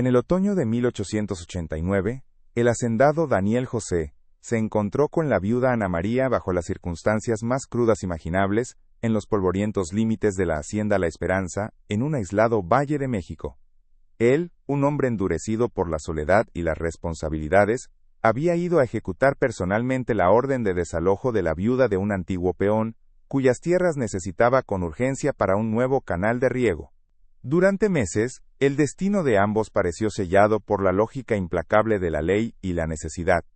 En el otoño de 1889, el hacendado Daniel José se encontró con la viuda Ana María bajo las circunstancias más crudas imaginables, en los polvorientos límites de la hacienda La Esperanza, en un aislado valle de México. Él, un hombre endurecido por la soledad y las responsabilidades, había ido a ejecutar personalmente la orden de desalojo de la viuda de un antiguo peón, cuyas tierras necesitaba con urgencia para un nuevo canal de riego. Durante meses, el destino de ambos pareció sellado por la lógica implacable de la ley y la necesidad.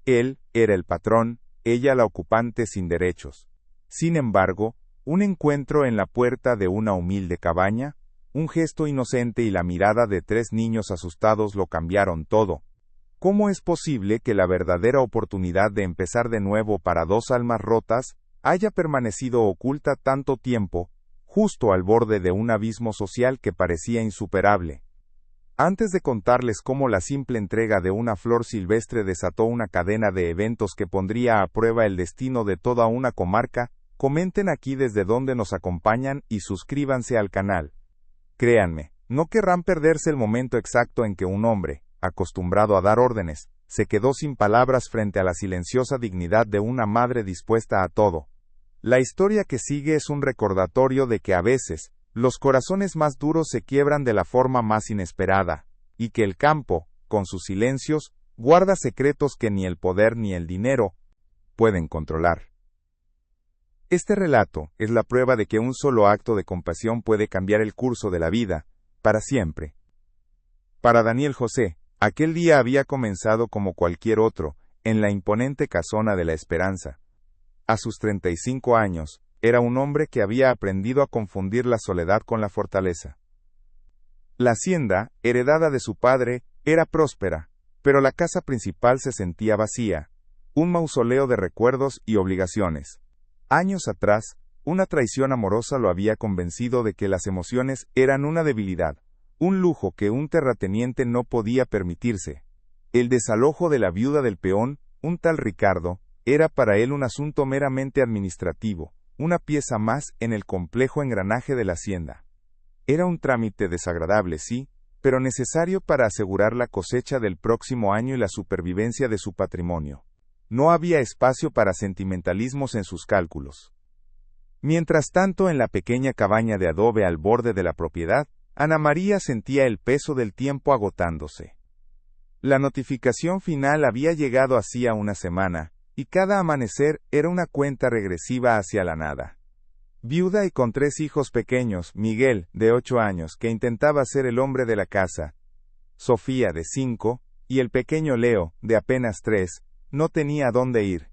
Él era el patrón, ella la ocupante sin derechos. Sin embargo, un encuentro en la puerta de una humilde cabaña, un gesto inocente y la mirada de 3 niños asustados lo cambiaron todo. ¿Cómo es posible que la verdadera oportunidad de empezar de nuevo para 2 almas rotas haya permanecido oculta tanto tiempo, justo al borde de un abismo social que parecía insuperable? Antes de contarles cómo la simple entrega de una flor silvestre desató una cadena de eventos que pondría a prueba el destino de toda una comarca, comenten aquí desde donde nos acompañan y suscríbanse al canal. Créanme, no querrán perderse el momento exacto en que un hombre, acostumbrado a dar órdenes, se quedó sin palabras frente a la silenciosa dignidad de una madre dispuesta a todo. La historia que sigue es un recordatorio de que a veces, los corazones más duros se quiebran de la forma más inesperada, y que el campo, con sus silencios, guarda secretos que ni el poder ni el dinero pueden controlar. Este relato es la prueba de que un solo acto de compasión puede cambiar el curso de la vida, para siempre. Para Daniel José, aquel día había comenzado como cualquier otro, en la imponente casona de La Esperanza. A sus 35 años, era un hombre que había aprendido a confundir la soledad con la fortaleza. La hacienda, heredada de su padre, era próspera, pero la casa principal se sentía vacía, un mausoleo de recuerdos y obligaciones. Años atrás, una traición amorosa lo había convencido de que las emociones eran una debilidad, un lujo que un terrateniente no podía permitirse. El desalojo de la viuda del peón, un tal Ricardo, era para él un asunto meramente administrativo, una pieza más en el complejo engranaje de la hacienda. Era un trámite desagradable, sí, pero necesario para asegurar la cosecha del próximo año y la supervivencia de su patrimonio. No había espacio para sentimentalismos en sus cálculos. Mientras tanto, en la pequeña cabaña de adobe al borde de la propiedad, Ana María sentía el peso del tiempo agotándose. La notificación final había llegado hacía una semana, y cada amanecer era una cuenta regresiva hacia la nada. Viuda y con 3 hijos pequeños, Miguel, de 8 años, que intentaba ser el hombre de la casa, Sofía, de 5, y el pequeño Leo, de apenas 3, no tenía dónde ir.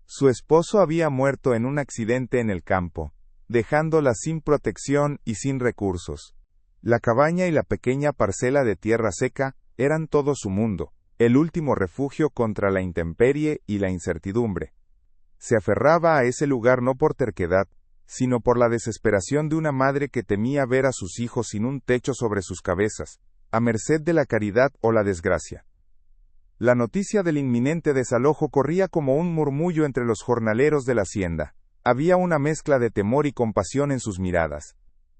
Su esposo había muerto en un accidente en el campo, dejándola sin protección y sin recursos. La cabaña y la pequeña parcela de tierra seca eran todo su mundo, el último refugio contra la intemperie y la incertidumbre. Se aferraba a ese lugar no por terquedad, sino por la desesperación de una madre que temía ver a sus hijos sin un techo sobre sus cabezas, a merced de la caridad o la desgracia. La noticia del inminente desalojo corría como un murmullo entre los jornaleros de la hacienda. Había una mezcla de temor y compasión en sus miradas.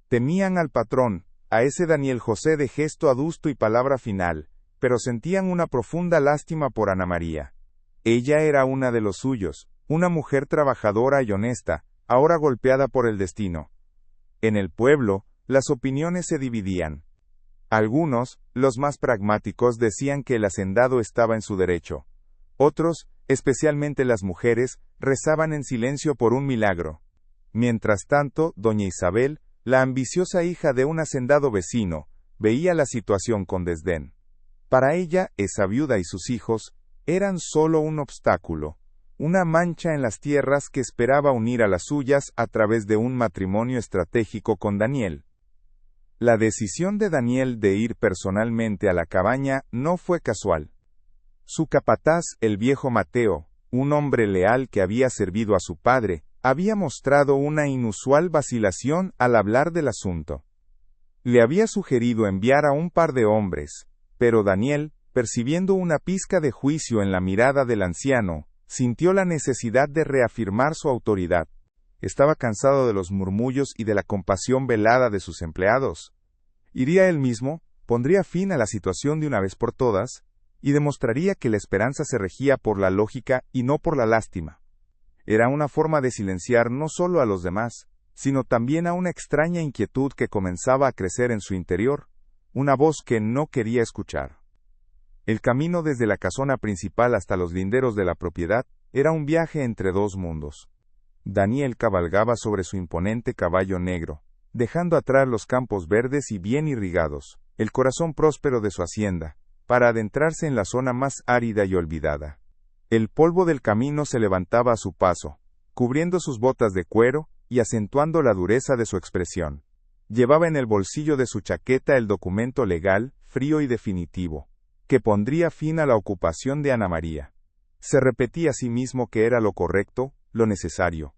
Temían al patrón, a ese Daniel José de gesto adusto y palabra final, pero sentían una profunda lástima por Ana María. Ella era una de los suyos, una mujer trabajadora y honesta, ahora golpeada por el destino. En el pueblo, las opiniones se dividían. Algunos, los más pragmáticos, decían que el hacendado estaba en su derecho. Otros, especialmente las mujeres, rezaban en silencio por un milagro. Mientras tanto, doña Isabel, la ambiciosa hija de un hacendado vecino, veía la situación con desdén. Para ella, esa viuda y sus hijos eran solo un obstáculo, una mancha en las tierras que esperaba unir a las suyas a través de un matrimonio estratégico con Daniel. La decisión de Daniel de ir personalmente a la cabaña no fue casual. Su capataz, el viejo Mateo, un hombre leal que había servido a su padre, había mostrado una inusual vacilación al hablar del asunto. Le había sugerido enviar a un par de hombres, pero Daniel, percibiendo una pizca de juicio en la mirada del anciano, sintió la necesidad de reafirmar su autoridad. Estaba cansado de los murmullos y de la compasión velada de sus empleados. ¿Iría él mismo? pondría fin a la situación de una vez por todas, y demostraría que la esperanza se regía por la lógica y no por la lástima. Era una forma de silenciar no solo a los demás, sino también a una extraña inquietud que comenzaba a crecer en su interior, una voz que no quería escuchar. El camino desde la casona principal hasta los linderos de la propiedad era un viaje entre dos mundos. Daniel cabalgaba sobre su imponente caballo negro, dejando atrás los campos verdes y bien irrigados, el corazón próspero de su hacienda, para adentrarse en la zona más árida y olvidada. El polvo del camino se levantaba a su paso, cubriendo sus botas de cuero y acentuando la dureza de su expresión. Llevaba en el bolsillo de su chaqueta el documento legal, frío y definitivo, que pondría fin a la ocupación de Ana María. Se repetía a sí mismo que era lo correcto, lo necesario.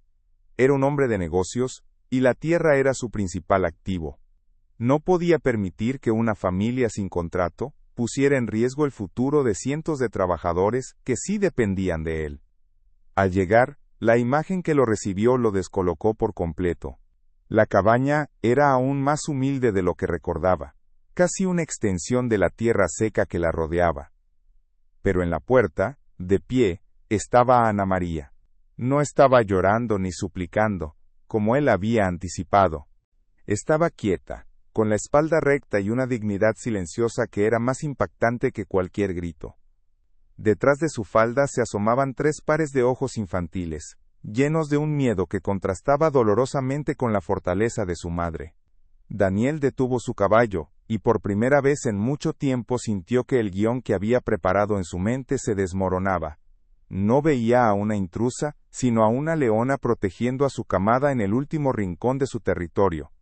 Era un hombre de negocios, y la tierra era su principal activo. No podía permitir que una familia sin contrato pusiera en riesgo el futuro de cientos de trabajadores que sí dependían de él. Al llegar, la imagen que lo recibió lo descolocó por completo. La cabaña era aún más humilde de lo que recordaba, casi una extensión de la tierra seca que la rodeaba. Pero en la puerta, de pie, estaba Ana María. No estaba llorando ni suplicando, como él había anticipado. Estaba quieta, con la espalda recta y una dignidad silenciosa que era más impactante que cualquier grito. Detrás de su falda se asomaban 3 pares de ojos infantiles, llenos de un miedo que contrastaba dolorosamente con la fortaleza de su madre. Daniel detuvo su caballo, y por primera vez en mucho tiempo sintió que el guión que había preparado en su mente se desmoronaba. No veía a una intrusa, sino a una leona protegiendo a su camada en el último rincón de su territorio.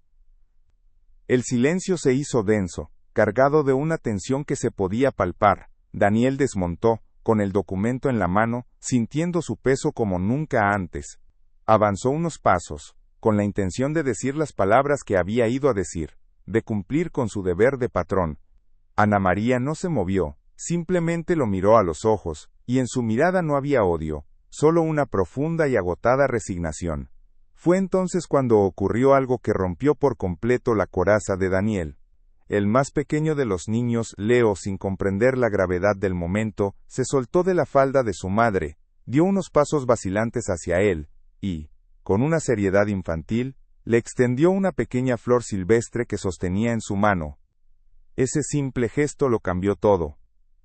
El silencio se hizo denso, cargado de una tensión que se podía palpar. Daniel desmontó, con el documento en la mano, sintiendo su peso como nunca antes. Avanzó unos pasos, con la intención de decir las palabras que había ido a decir, de cumplir con su deber de patrón. Ana María no se movió, simplemente lo miró a los ojos, y en su mirada no había odio, solo una profunda y agotada resignación. Fue entonces cuando ocurrió algo que rompió por completo la coraza de Daniel. El más pequeño de los niños, Leo, sin comprender la gravedad del momento, se soltó de la falda de su madre, dio unos pasos vacilantes hacia él, y, con una seriedad infantil, le extendió una pequeña flor silvestre que sostenía en su mano. Ese simple gesto lo cambió todo.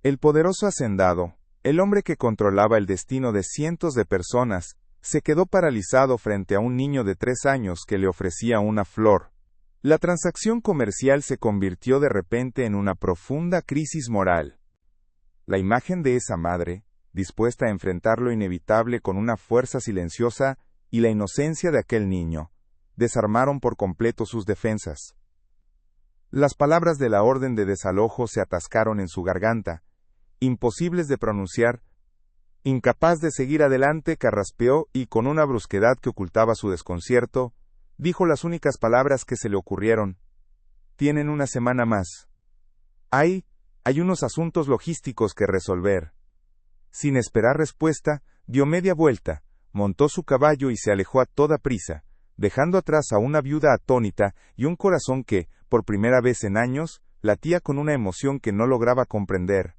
El poderoso hacendado, el hombre que controlaba el destino de cientos de personas, se quedó paralizado frente a un niño de 3 años que le ofrecía una flor. La transacción comercial se convirtió de repente en una profunda crisis moral. La imagen de esa madre, dispuesta a enfrentar lo inevitable con una fuerza silenciosa, y la inocencia de aquel niño, desarmaron por completo sus defensas. Las palabras de la orden de desalojo se atascaron en su garganta, imposibles de pronunciar. Incapaz de seguir adelante, carraspeó y, con una brusquedad que ocultaba su desconcierto, dijo las únicas palabras que se le ocurrieron. Tienen una semana más. Hay unos asuntos logísticos que resolver. Sin esperar respuesta, dio media vuelta, montó su caballo y se alejó a toda prisa, dejando atrás a una viuda atónita y un corazón que, por primera vez en años, latía con una emoción que no lograba comprender.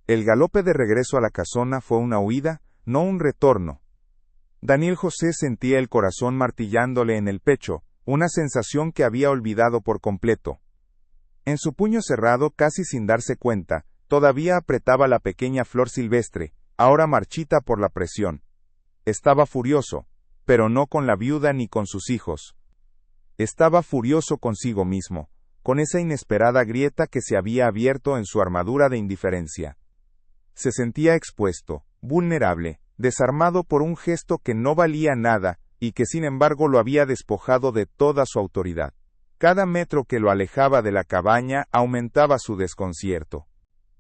El galope de regreso a la casona fue una huida, no un retorno. Daniel José sentía el corazón martillándole en el pecho, una sensación que había olvidado por completo. En su puño cerrado, casi sin darse cuenta, todavía apretaba la pequeña flor silvestre, ahora marchita por la presión. Estaba furioso, pero no con la viuda ni con sus hijos. Estaba furioso consigo mismo, con esa inesperada grieta que se había abierto en su armadura de indiferencia. Se sentía expuesto, vulnerable, desarmado por un gesto que no valía nada, y que sin embargo lo había despojado de toda su autoridad. Cada metro que lo alejaba de la cabaña aumentaba su desconcierto.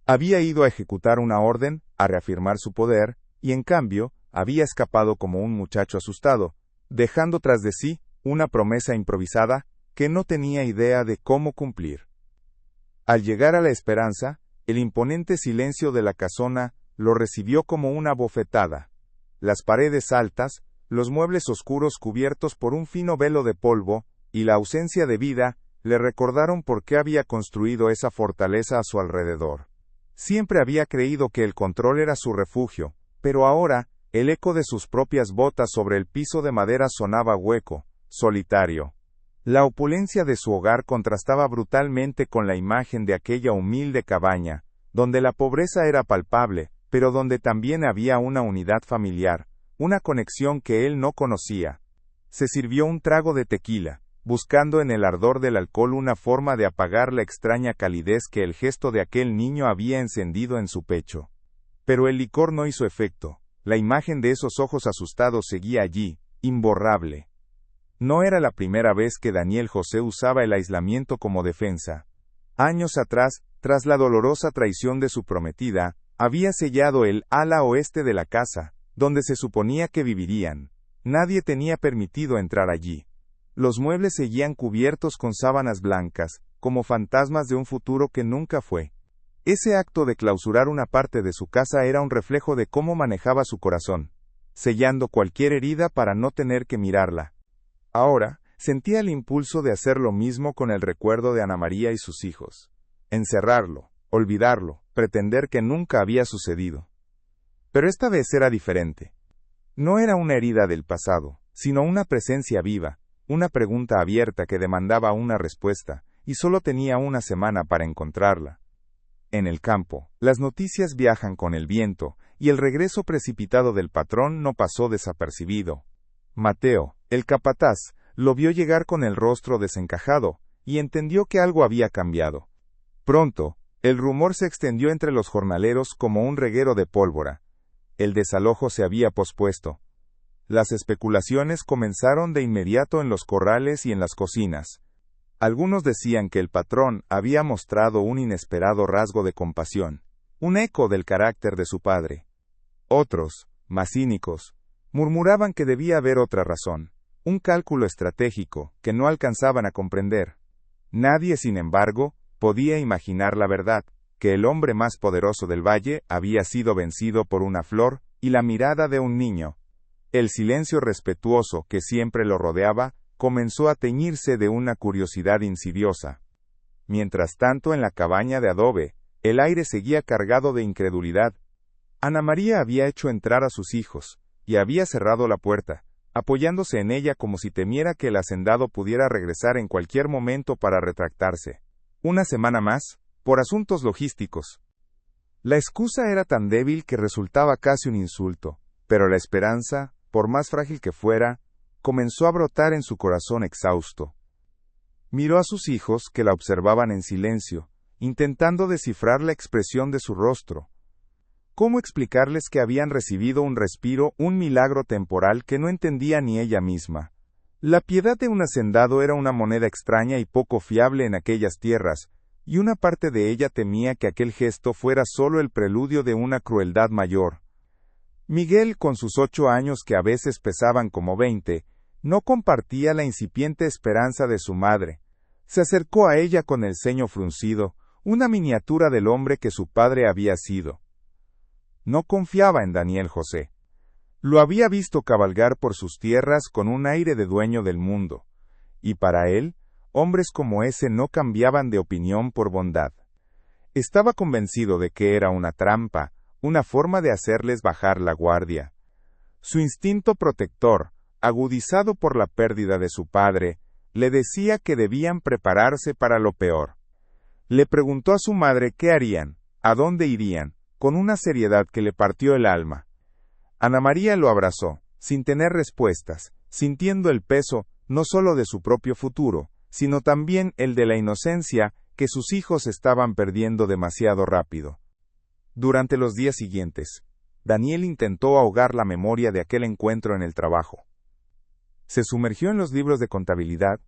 Había ido a ejecutar una orden, a reafirmar su poder, y en cambio, había escapado como un muchacho asustado, dejando tras de sí una promesa improvisada que no tenía idea de cómo cumplir. Al llegar a la esperanza, el imponente silencio de la casona lo recibió como una bofetada. Las paredes altas, los muebles oscuros cubiertos por un fino velo de polvo, y la ausencia de vida, le recordaron por qué había construido esa fortaleza a su alrededor. Siempre había creído que el control era su refugio, pero ahora, el eco de sus propias botas sobre el piso de madera sonaba hueco, solitario. La opulencia de su hogar contrastaba brutalmente con la imagen de aquella humilde cabaña, donde la pobreza era palpable, pero donde también había una unidad familiar, una conexión que él no conocía. Se sirvió un trago de tequila, buscando en el ardor del alcohol una forma de apagar la extraña calidez que el gesto de aquel niño había encendido en su pecho. Pero el licor no hizo efecto. La imagen de esos ojos asustados seguía allí, imborrable. No era la primera vez que Daniel José usaba el aislamiento como defensa. Años atrás, tras la dolorosa traición de su prometida, había sellado el ala oeste de la casa, donde se suponía que vivirían. Nadie tenía permitido entrar allí. Los muebles seguían cubiertos con sábanas blancas, como fantasmas de un futuro que nunca fue. Ese acto de clausurar una parte de su casa era un reflejo de cómo manejaba su corazón, sellando cualquier herida para no tener que mirarla. Ahora, sentía el impulso de hacer lo mismo con el recuerdo de Ana María y sus hijos. Encerrarlo, olvidarlo, pretender que nunca había sucedido. Pero esta vez era diferente. No era una herida del pasado, sino una presencia viva, una pregunta abierta que demandaba una respuesta, y solo tenía una semana para encontrarla. En el campo, las noticias viajan con el viento, y el regreso precipitado del patrón no pasó desapercibido. Mateo, el capataz, lo vio llegar con el rostro desencajado, y entendió que algo había cambiado. Pronto, el rumor se extendió entre los jornaleros como un reguero de pólvora. El desalojo se había pospuesto. Las especulaciones comenzaron de inmediato en los corrales y en las cocinas. Algunos decían que el patrón había mostrado un inesperado rasgo de compasión, un eco del carácter de su padre. Otros, más cínicos, murmuraban que debía haber otra razón, un cálculo estratégico que no alcanzaban a comprender. Nadie, sin embargo, podía imaginar la verdad, que el hombre más poderoso del valle había sido vencido por una flor y la mirada de un niño. El silencio respetuoso que siempre lo rodeaba comenzó a teñirse de una curiosidad insidiosa. Mientras tanto, en la cabaña de adobe, el aire seguía cargado de incredulidad. Ana María había hecho entrar a sus hijos, y había cerrado la puerta, apoyándose en ella como si temiera que el hacendado pudiera regresar en cualquier momento para retractarse. Una semana más, por asuntos logísticos. La excusa era tan débil que resultaba casi un insulto, pero la esperanza, por más frágil que fuera, comenzó a brotar en su corazón exhausto. Miró a sus hijos, que la observaban en silencio, intentando descifrar la expresión de su rostro. ¿Cómo explicarles que habían recibido un respiro, un milagro temporal que no entendía ni ella misma? La piedad de un hacendado era una moneda extraña y poco fiable en aquellas tierras, y una parte de ella temía que aquel gesto fuera solo el preludio de una crueldad mayor. Miguel, con sus 8 años que a veces pesaban como 20, no compartía la incipiente esperanza de su madre. Se acercó a ella con el ceño fruncido, una miniatura del hombre que su padre había sido. No confiaba en Daniel José. Lo había visto cabalgar por sus tierras con un aire de dueño del mundo, y para él, hombres como ese no cambiaban de opinión por bondad. Estaba convencido de que era una trampa, una forma de hacerles bajar la guardia. Su instinto protector, agudizado por la pérdida de su padre, le decía que debían prepararse para lo peor. Le preguntó a su madre qué harían, a dónde irían, con una seriedad que le partió el alma. Ana María lo abrazó, sin tener respuestas, sintiendo el peso, no solo de su propio futuro, sino también el de la inocencia que sus hijos estaban perdiendo demasiado rápido. Durante los días siguientes, Daniel intentó ahogar la memoria de aquel encuentro en el trabajo. Se sumergió en los libros de contabilidad,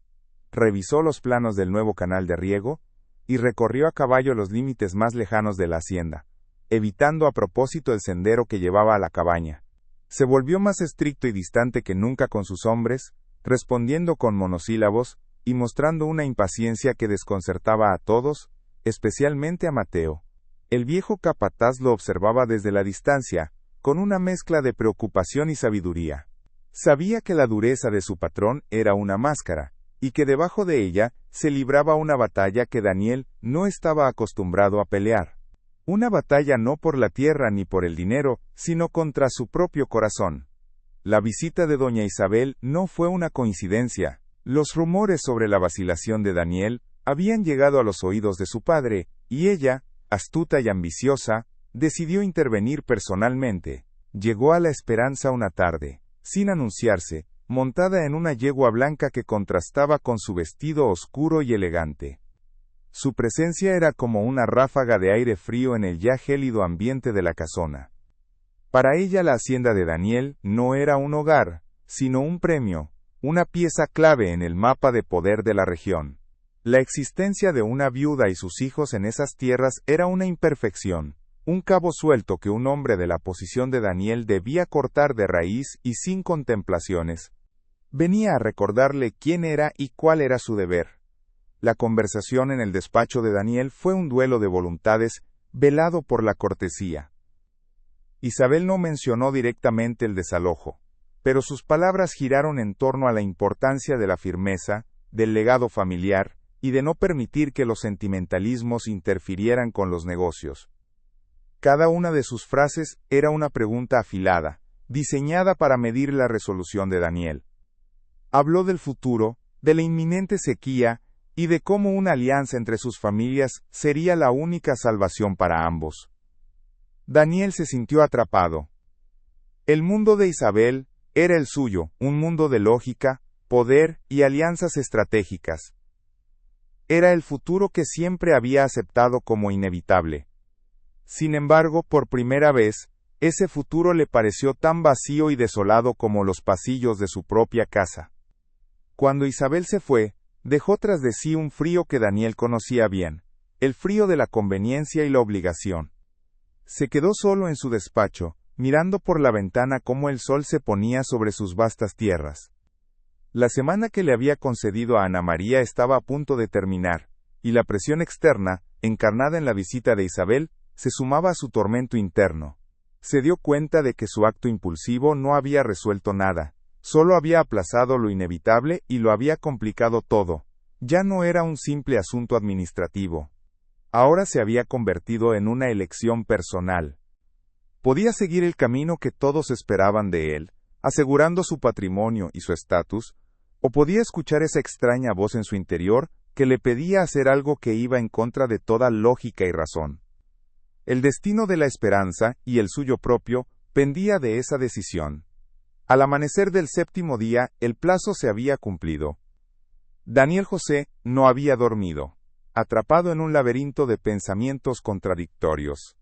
revisó los planos del nuevo canal de riego, y recorrió a caballo los límites más lejanos de la hacienda, evitando a propósito el sendero que llevaba a la cabaña. Se volvió más estricto y distante que nunca con sus hombres, respondiendo con monosílabos, y mostrando una impaciencia que desconcertaba a todos, especialmente a Mateo. El viejo capataz lo observaba desde la distancia, con una mezcla de preocupación y sabiduría. Sabía que la dureza de su patrón era una máscara, y que debajo de ella se libraba una batalla que Daniel no estaba acostumbrado a pelear. Una batalla no por la tierra ni por el dinero, sino contra su propio corazón. La visita de doña Isabel no fue una coincidencia. Los rumores sobre la vacilación de Daniel habían llegado a los oídos de su padre, y ella, astuta y ambiciosa, decidió intervenir personalmente. Llegó a la Esperanza una tarde, sin anunciarse, montada en una yegua blanca que contrastaba con su vestido oscuro y elegante. Su presencia era como una ráfaga de aire frío en el ya gélido ambiente de la casona. Para ella la hacienda de Daniel no era un hogar, sino un premio, una pieza clave en el mapa de poder de la región. La existencia de una viuda y sus hijos en esas tierras era una imperfección, un cabo suelto que un hombre de la posición de Daniel debía cortar de raíz y sin contemplaciones. Venía a recordarle quién era y cuál era su deber. La conversación en el despacho de Daniel fue un duelo de voluntades, velado por la cortesía. Isabel no mencionó directamente el desalojo, pero sus palabras giraron en torno a la importancia de la firmeza, del legado familiar, y de no permitir que los sentimentalismos interfirieran con los negocios. Cada una de sus frases era una pregunta afilada, diseñada para medir la resolución de Daniel. Habló del futuro, de la inminente sequía, y de cómo una alianza entre sus familias sería la única salvación para ambos. Daniel se sintió atrapado. El mundo de Isabel era el suyo, un mundo de lógica, poder y alianzas estratégicas. Era el futuro que siempre había aceptado como inevitable. Sin embargo, por primera vez, ese futuro le pareció tan vacío y desolado como los pasillos de su propia casa. Cuando Isabel se fue, dejó tras de sí un frío que Daniel conocía bien, el frío de la conveniencia y la obligación. Se quedó solo en su despacho, mirando por la ventana cómo el sol se ponía sobre sus vastas tierras. La semana que le había concedido a Ana María estaba a punto de terminar, y la presión externa, encarnada en la visita de Isabel, se sumaba a su tormento interno. Se dio cuenta de que su acto impulsivo no había resuelto nada, solo había aplazado lo inevitable y lo había complicado todo. Ya no era un simple asunto administrativo. Ahora se había convertido en una elección personal. Podía seguir el camino que todos esperaban de él, asegurando su patrimonio y su estatus, o podía escuchar esa extraña voz en su interior que le pedía hacer algo que iba en contra de toda lógica y razón. El destino de la Esperanza, y el suyo propio, pendía de esa decisión. Al amanecer del séptimo día, el plazo se había cumplido. Daniel José no había dormido, atrapado en un laberinto de pensamientos contradictorios.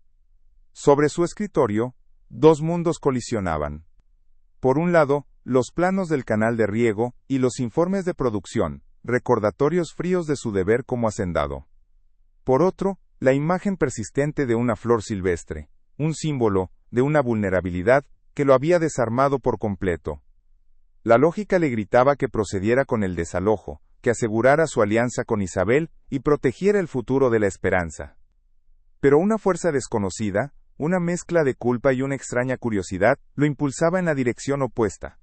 Sobre su escritorio, dos mundos colisionaban. Por un lado, los planos del canal de riego y los informes de producción, recordatorios fríos de su deber como hacendado. Por otro, la imagen persistente de una flor silvestre, un símbolo de una vulnerabilidad que lo había desarmado por completo. La lógica le gritaba que procediera con el desalojo, que asegurara su alianza con Isabel y protegiera el futuro de la Esperanza. Pero una fuerza desconocida, una mezcla de culpa y una extraña curiosidad, lo impulsaba en la dirección opuesta.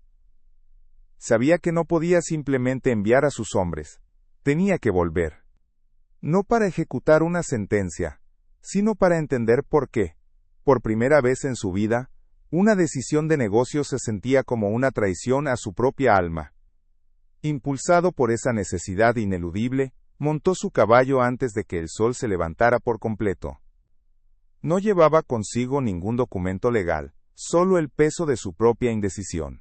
Sabía que no podía simplemente enviar a sus hombres. Tenía que volver. No para ejecutar una sentencia, sino para entender por qué, por primera vez en su vida, una decisión de negocio se sentía como una traición a su propia alma. Impulsado por esa necesidad ineludible, montó su caballo antes de que el sol se levantara por completo. No llevaba consigo ningún documento legal, solo el peso de su propia indecisión.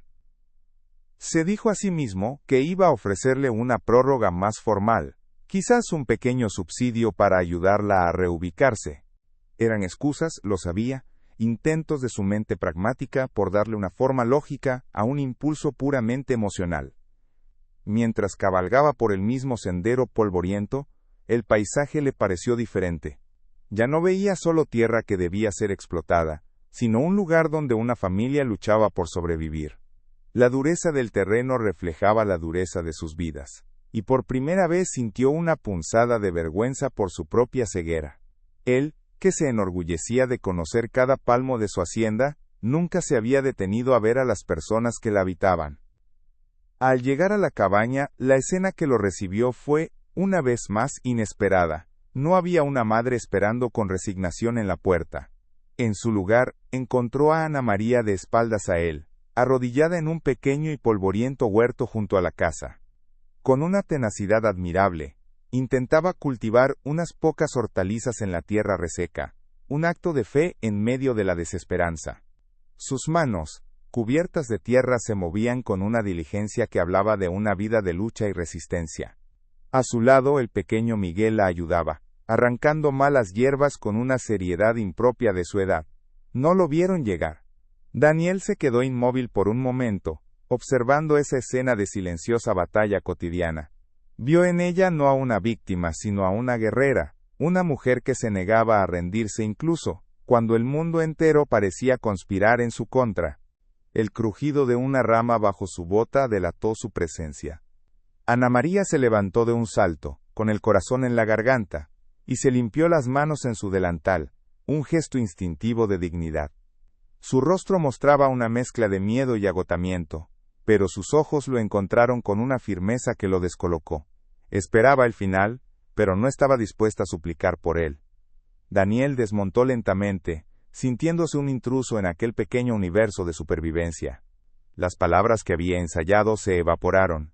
Se dijo a sí mismo que iba a ofrecerle una prórroga más formal, quizás un pequeño subsidio para ayudarla a reubicarse. Eran excusas, lo sabía, intentos de su mente pragmática por darle una forma lógica a un impulso puramente emocional. Mientras cabalgaba por el mismo sendero polvoriento, el paisaje le pareció diferente. Ya no veía solo tierra que debía ser explotada, sino un lugar donde una familia luchaba por sobrevivir. La dureza del terreno reflejaba la dureza de sus vidas, y por primera vez sintió una punzada de vergüenza por su propia ceguera. Él, que se enorgullecía de conocer cada palmo de su hacienda, nunca se había detenido a ver a las personas que la habitaban. Al llegar a la cabaña, la escena que lo recibió fue, una vez más, inesperada. No había una madre esperando con resignación en la puerta. En su lugar, encontró a Ana María de espaldas a él, arrodillada en un pequeño y polvoriento huerto junto a la casa. Con una tenacidad admirable, intentaba cultivar unas pocas hortalizas en la tierra reseca, un acto de fe en medio de la desesperanza. Sus manos, cubiertas de tierra, se movían con una diligencia que hablaba de una vida de lucha y resistencia. A su lado el pequeño Miguel la ayudaba, arrancando malas hierbas con una seriedad impropia de su edad. No lo vieron llegar. Daniel se quedó inmóvil por un momento, observando esa escena de silenciosa batalla cotidiana. Vio en ella no a una víctima, sino a una guerrera, una mujer que se negaba a rendirse incluso cuando el mundo entero parecía conspirar en su contra. El crujido de una rama bajo su bota delató su presencia. Ana María se levantó de un salto, con el corazón en la garganta, y se limpió las manos en su delantal, un gesto instintivo de dignidad. Su rostro mostraba una mezcla de miedo y agotamiento, pero sus ojos lo encontraron con una firmeza que lo descolocó. Esperaba el final, pero no estaba dispuesta a suplicar por él. Daniel desmontó lentamente, sintiéndose un intruso en aquel pequeño universo de supervivencia. Las palabras que había ensayado se evaporaron.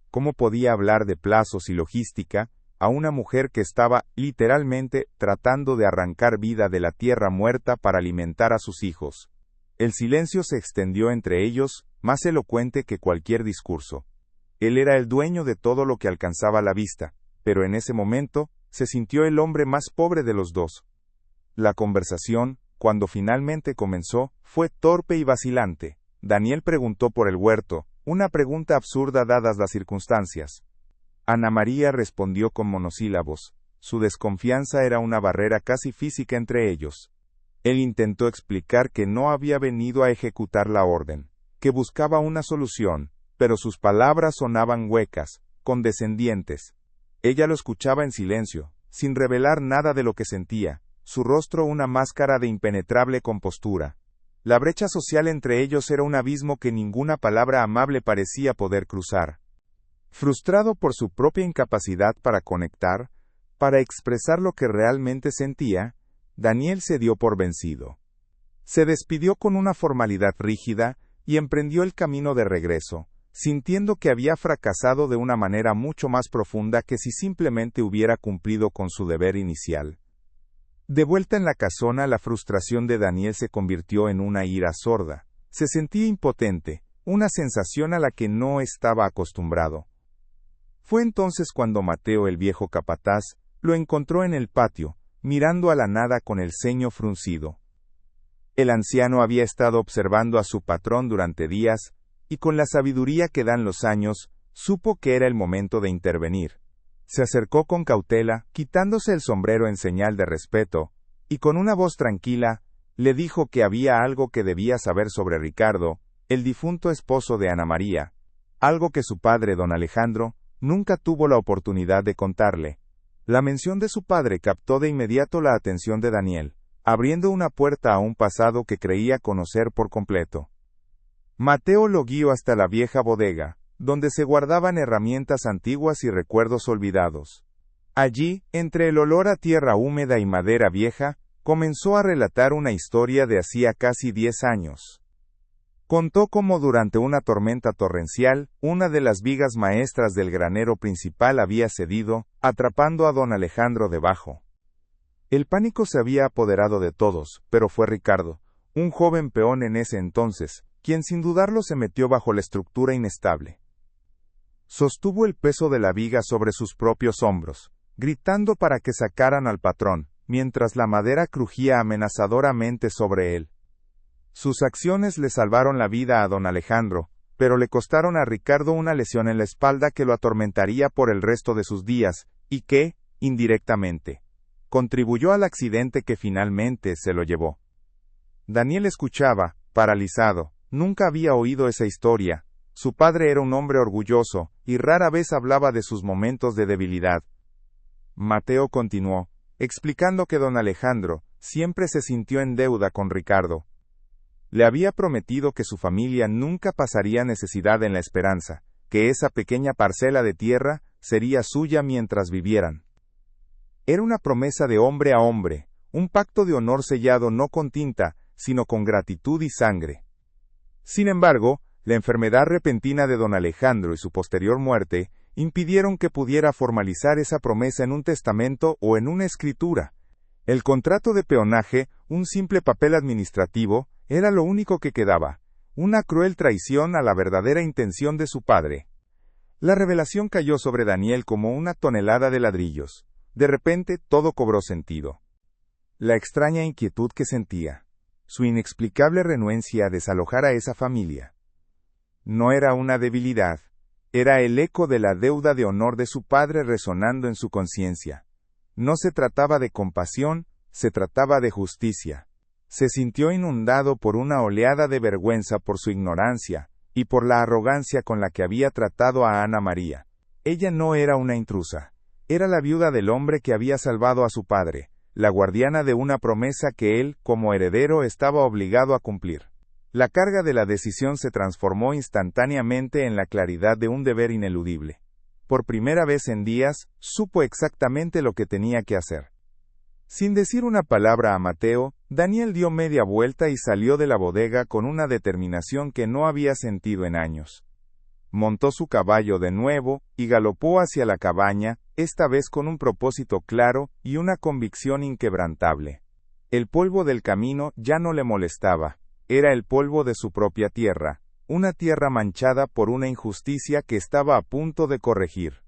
¿Cómo podía hablar de plazos y logística a una mujer que estaba, literalmente, tratando de arrancar vida de la tierra muerta para alimentar a sus hijos? El silencio se extendió entre ellos, más elocuente que cualquier discurso. Él era el dueño de todo lo que alcanzaba la vista, pero en ese momento, se sintió el hombre más pobre de los dos. La conversación, cuando finalmente comenzó, fue torpe y vacilante. Daniel preguntó por el huerto, una pregunta absurda dadas las circunstancias. Ana María respondió con monosílabos. Su desconfianza era una barrera casi física entre ellos. Él intentó explicar que no había venido a ejecutar la orden, que buscaba una solución, pero sus palabras sonaban huecas, condescendientes. Ella lo escuchaba en silencio, sin revelar nada de lo que sentía, su rostro una máscara de impenetrable compostura. La brecha social entre ellos era un abismo que ninguna palabra amable parecía poder cruzar. Frustrado por su propia incapacidad para conectar, para expresar lo que realmente sentía, Daniel se dio por vencido. Se despidió con una formalidad rígida y emprendió el camino de regreso, sintiendo que había fracasado de una manera mucho más profunda que si simplemente hubiera cumplido con su deber inicial. De vuelta en la casona, la frustración de Daniel se convirtió en una ira sorda. Se sentía impotente, una sensación a la que no estaba acostumbrado. Fue entonces cuando Mateo, el viejo capataz, lo encontró en el patio, mirando a la nada con el ceño fruncido. El anciano había estado observando a su patrón durante días, y con la sabiduría que dan los años, supo que era el momento de intervenir. Se acercó con cautela, quitándose el sombrero en señal de respeto, y con una voz tranquila, le dijo que había algo que debía saber sobre Ricardo, el difunto esposo de Ana María, algo que su padre, don Alejandro, nunca tuvo la oportunidad de contarle. La mención de su padre captó de inmediato la atención de Daniel, abriendo una puerta a un pasado que creía conocer por completo. Mateo lo guió hasta la vieja bodega, donde se guardaban herramientas antiguas y recuerdos olvidados. Allí, entre el olor a tierra húmeda y madera vieja, comenzó a relatar una historia de hacía casi 10 años. Contó cómo durante una tormenta torrencial, una de las vigas maestras del granero principal había cedido, atrapando a don Alejandro debajo. El pánico se había apoderado de todos, pero fue Ricardo, un joven peón en ese entonces, quien sin dudarlo se metió bajo la estructura inestable. Sostuvo el peso de la viga sobre sus propios hombros, gritando para que sacaran al patrón, mientras la madera crujía amenazadoramente sobre él. Sus acciones le salvaron la vida a don Alejandro, pero le costaron a Ricardo una lesión en la espalda que lo atormentaría por el resto de sus días, y que, indirectamente, contribuyó al accidente que finalmente se lo llevó. Daniel escuchaba, paralizado. Nunca había oído esa historia. Su padre era un hombre orgulloso, y rara vez hablaba de sus momentos de debilidad. Mateo continuó, explicando que don Alejandro siempre se sintió en deuda con Ricardo. Le había prometido que su familia nunca pasaría necesidad en La Esperanza, que esa pequeña parcela de tierra sería suya mientras vivieran. Era una promesa de hombre a hombre, un pacto de honor sellado no con tinta, sino con gratitud y sangre. Sin embargo, la enfermedad repentina de don Alejandro y su posterior muerte impidieron que pudiera formalizar esa promesa en un testamento o en una escritura. El contrato de peonaje, un simple papel administrativo, era lo único que quedaba, una cruel traición a la verdadera intención de su padre. La revelación cayó sobre Daniel como una tonelada de ladrillos. De repente todo cobró sentido. La extraña inquietud que sentía, su inexplicable renuencia a desalojar a esa familia. No era una debilidad, era el eco de la deuda de honor de su padre resonando en su conciencia. No se trataba de compasión, se trataba de justicia. Se sintió inundado por una oleada de vergüenza por su ignorancia, y por la arrogancia con la que había tratado a Ana María. Ella no era una intrusa. Era la viuda del hombre que había salvado a su padre, la guardiana de una promesa que él, como heredero, estaba obligado a cumplir. La carga de la decisión se transformó instantáneamente en la claridad de un deber ineludible. Por primera vez en días, supo exactamente lo que tenía que hacer. Sin decir una palabra a Mateo, Daniel dio media vuelta y salió de la bodega con una determinación que no había sentido en años. Montó su caballo de nuevo y galopó hacia la cabaña, esta vez con un propósito claro y una convicción inquebrantable. El polvo del camino ya no le molestaba, era el polvo de su propia tierra, una tierra manchada por una injusticia que estaba a punto de corregir.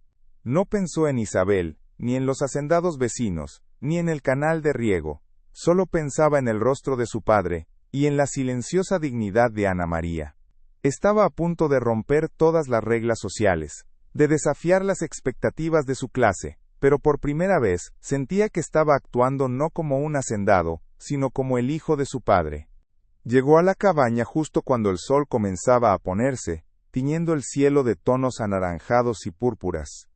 No pensó en Isabel, ni en los hacendados vecinos, ni en el canal de riego, solo pensaba en el rostro de su padre, y en la silenciosa dignidad de Ana María. Estaba a punto de romper todas las reglas sociales, de desafiar las expectativas de su clase, pero por primera vez sentía que estaba actuando no como un hacendado, sino como el hijo de su padre. Llegó a la cabaña justo cuando el sol comenzaba a ponerse, tiñendo el cielo de tonos anaranjados y púrpuras.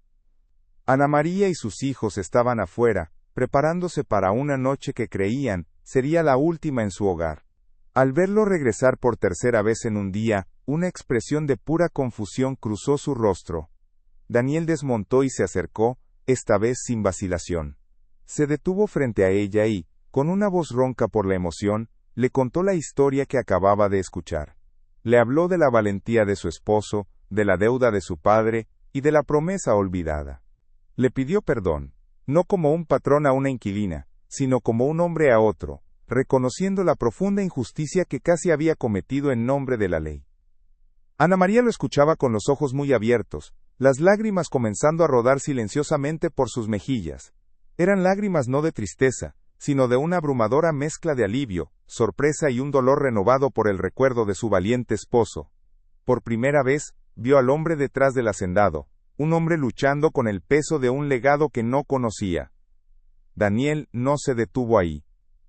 Ana María y sus hijos estaban afuera, preparándose para una noche que creían sería la última en su hogar. Al verlo regresar por tercera vez en un día, una expresión de pura confusión cruzó su rostro. Daniel desmontó y se acercó, esta vez sin vacilación. Se detuvo frente a ella y, con una voz ronca por la emoción, le contó la historia que acababa de escuchar. Le habló de la valentía de su esposo, de la deuda de su padre, y de la promesa olvidada. Le pidió perdón, no como un patrón a una inquilina, sino como un hombre a otro, reconociendo la profunda injusticia que casi había cometido en nombre de la ley. Ana María lo escuchaba con los ojos muy abiertos, las lágrimas comenzando a rodar silenciosamente por sus mejillas. Eran lágrimas no de tristeza, sino de una abrumadora mezcla de alivio, sorpresa y un dolor renovado por el recuerdo de su valiente esposo. Por primera vez, vio al hombre detrás del hacendado, un hombre luchando con el peso de un legado que no conocía. Daniel no se detuvo ahí.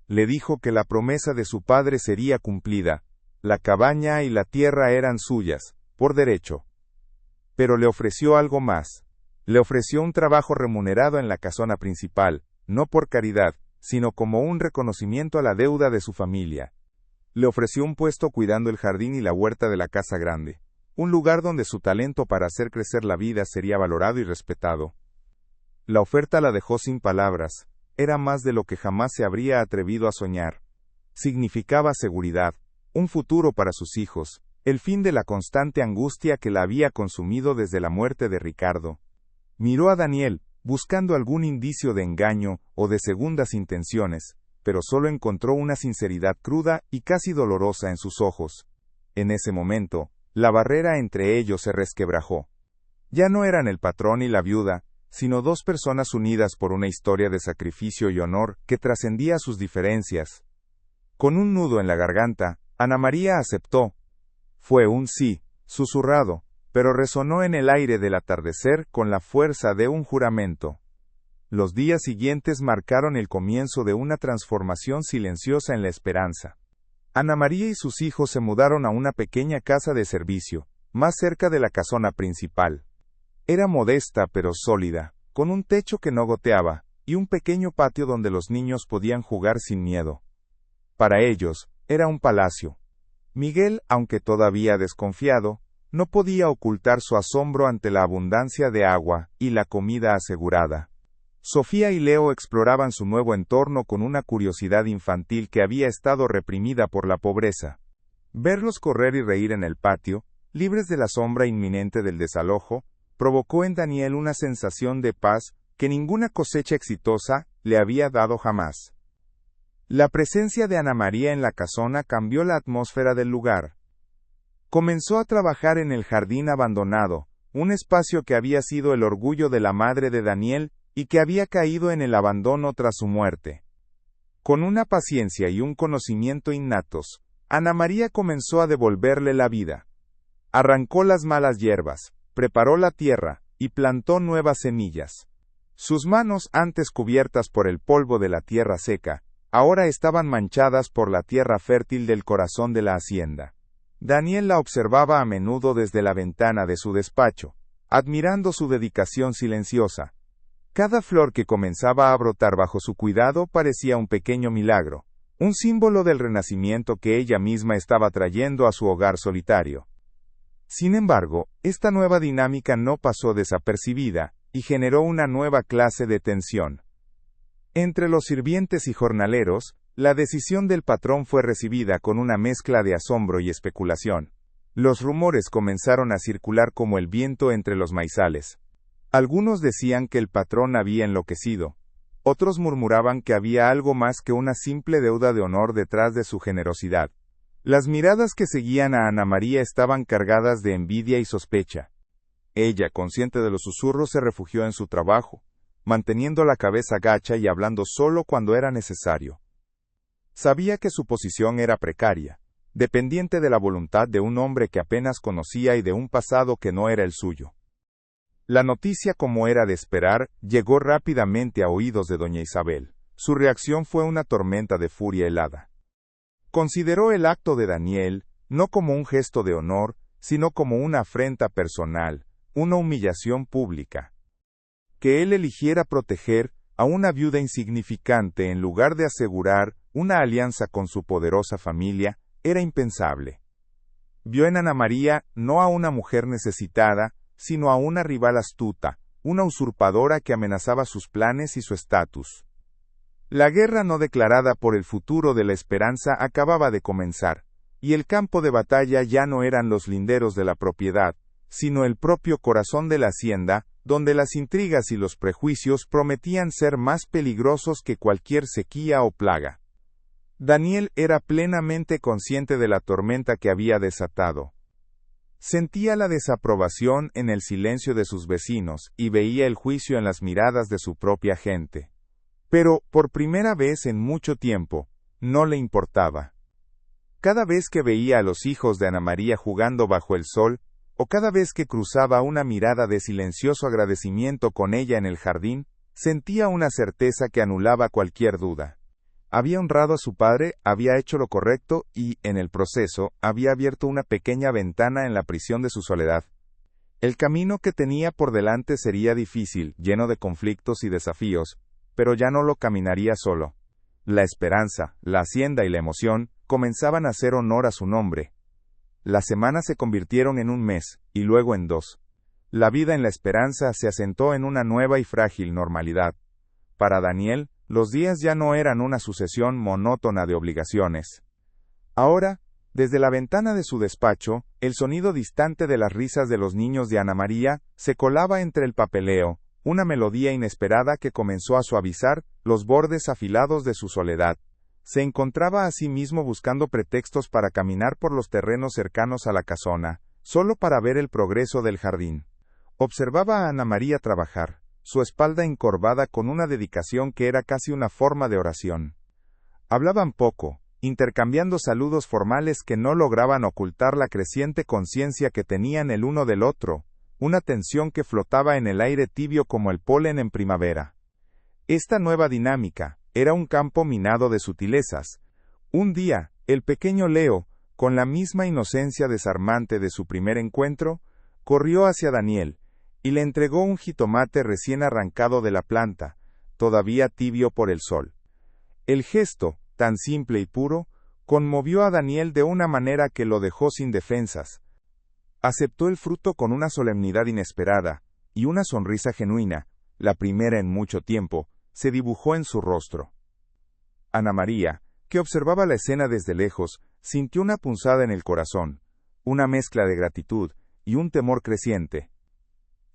Le dijo que la promesa de su padre sería cumplida. La cabaña y la tierra eran suyas, por derecho. Pero le ofreció algo más. Le ofreció un trabajo remunerado en la casona principal, no por caridad, sino como un reconocimiento a la deuda de su familia. Le ofreció un puesto cuidando el jardín y la huerta de la casa grande, un lugar donde su talento para hacer crecer la vida sería valorado y respetado. La oferta la dejó sin palabras, era más de lo que jamás se habría atrevido a soñar. Significaba seguridad, un futuro para sus hijos, el fin de la constante angustia que la había consumido desde la muerte de Ricardo. Miró a Daniel, buscando algún indicio de engaño o de segundas intenciones, pero solo encontró una sinceridad cruda y casi dolorosa en sus ojos. En ese momento, la barrera entre ellos se resquebrajó. Ya no eran el patrón y la viuda, sino dos personas unidas por una historia de sacrificio y honor que trascendía sus diferencias. Con un nudo en la garganta, Ana María aceptó. Fue un sí, susurrado, pero resonó en el aire del atardecer con la fuerza de un juramento. Los días siguientes marcaron el comienzo de una transformación silenciosa en la esperanza. Ana María y sus hijos se mudaron a una pequeña casa de servicio, más cerca de la casona principal. Era modesta pero sólida, con un techo que no goteaba, y un pequeño patio donde los niños podían jugar sin miedo. Para ellos, era un palacio. Miguel, aunque todavía desconfiado, no podía ocultar su asombro ante la abundancia de agua y la comida asegurada. Sofía y Leo exploraban su nuevo entorno con una curiosidad infantil que había estado reprimida por la pobreza. Verlos correr y reír en el patio, libres de la sombra inminente del desalojo, provocó en Daniel una sensación de paz que ninguna cosecha exitosa le había dado jamás. La presencia de Ana María en la casona cambió la atmósfera del lugar. Comenzó a trabajar en el jardín abandonado, un espacio que había sido el orgullo de la madre de Daniel y que había caído en el abandono tras su muerte. Con una paciencia y un conocimiento innatos, Ana María comenzó a devolverle la vida. Arrancó las malas hierbas, preparó la tierra y plantó nuevas semillas. Sus manos, antes cubiertas por el polvo de la tierra seca, ahora estaban manchadas por la tierra fértil del corazón de la hacienda. Daniel la observaba a menudo desde la ventana de su despacho, admirando su dedicación silenciosa. Cada flor que comenzaba a brotar bajo su cuidado parecía un pequeño milagro, un símbolo del renacimiento que ella misma estaba trayendo a su hogar solitario. Sin embargo, esta nueva dinámica no pasó desapercibida, y generó una nueva clase de tensión. Entre los sirvientes y jornaleros, la decisión del patrón fue recibida con una mezcla de asombro y especulación. Los rumores comenzaron a circular como el viento entre los maizales. Algunos decían que el patrón había enloquecido. Otros murmuraban que había algo más que una simple deuda de honor detrás de su generosidad. Las miradas que seguían a Ana María estaban cargadas de envidia y sospecha. Ella, consciente de los susurros, se refugió en su trabajo, manteniendo la cabeza gacha y hablando solo cuando era necesario. Sabía que su posición era precaria, dependiente de la voluntad de un hombre que apenas conocía y de un pasado que no era el suyo. La noticia, como era de esperar, llegó rápidamente a oídos de doña Isabel. Su reacción fue una tormenta de furia helada. Consideró el acto de Daniel, no como un gesto de honor, sino como una afrenta personal, una humillación pública. Que él eligiera proteger a una viuda insignificante en lugar de asegurar una alianza con su poderosa familia, era impensable. Vio en Ana María no a una mujer necesitada, sino a una rival astuta, una usurpadora que amenazaba sus planes y su estatus. La guerra no declarada por el futuro de la esperanza acababa de comenzar, y el campo de batalla ya no eran los linderos de la propiedad, sino el propio corazón de la hacienda, donde las intrigas y los prejuicios prometían ser más peligrosos que cualquier sequía o plaga. Daniel era plenamente consciente de la tormenta que había desatado. Sentía la desaprobación en el silencio de sus vecinos y veía el juicio en las miradas de su propia gente. Pero, por primera vez en mucho tiempo, no le importaba. Cada vez que veía a los hijos de Ana María jugando bajo el sol, o cada vez que cruzaba una mirada de silencioso agradecimiento con ella en el jardín, sentía una certeza que anulaba cualquier duda. Había honrado a su padre, había hecho lo correcto y, en el proceso, había abierto una pequeña ventana en la prisión de su soledad. El camino que tenía por delante sería difícil, lleno de conflictos y desafíos, pero ya no lo caminaría solo. La esperanza, la hacienda y la emoción comenzaban a hacer honor a su nombre. Las semanas se convirtieron en un mes, y luego en 2. La vida en la esperanza se asentó en una nueva y frágil normalidad. Para Daniel, los días ya no eran una sucesión monótona de obligaciones. Ahora, desde la ventana de su despacho, el sonido distante de las risas de los niños de Ana María se colaba entre el papeleo, una melodía inesperada que comenzó a suavizar los bordes afilados de su soledad. Se encontraba a sí mismo buscando pretextos para caminar por los terrenos cercanos a la casona, solo para ver el progreso del jardín. Observaba a Ana María trabajar, su espalda encorvada con una dedicación que era casi una forma de oración. Hablaban poco, intercambiando saludos formales que no lograban ocultar la creciente conciencia que tenían el uno del otro, una tensión que flotaba en el aire tibio como el polen en primavera. Esta nueva dinámica era un campo minado de sutilezas. Un día, el pequeño Leo, con la misma inocencia desarmante de su primer encuentro, corrió hacia Daniel, y le entregó un jitomate recién arrancado de la planta, todavía tibio por el sol. El gesto, tan simple y puro, conmovió a Daniel de una manera que lo dejó sin defensas. Aceptó el fruto con una solemnidad inesperada, y una sonrisa genuina, la primera en mucho tiempo, se dibujó en su rostro. Ana María, que observaba la escena desde lejos, sintió una punzada en el corazón, una mezcla de gratitud y un temor creciente.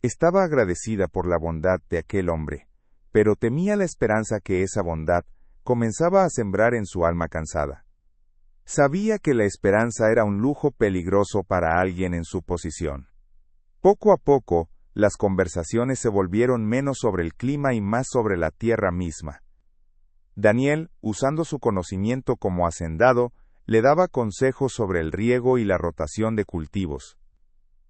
Estaba agradecida por la bondad de aquel hombre, pero temía la esperanza que esa bondad comenzaba a sembrar en su alma cansada. Sabía que la esperanza era un lujo peligroso para alguien en su posición. Poco a poco, las conversaciones se volvieron menos sobre el clima y más sobre la tierra misma. Daniel, usando su conocimiento como hacendado, le daba consejos sobre el riego y la rotación de cultivos.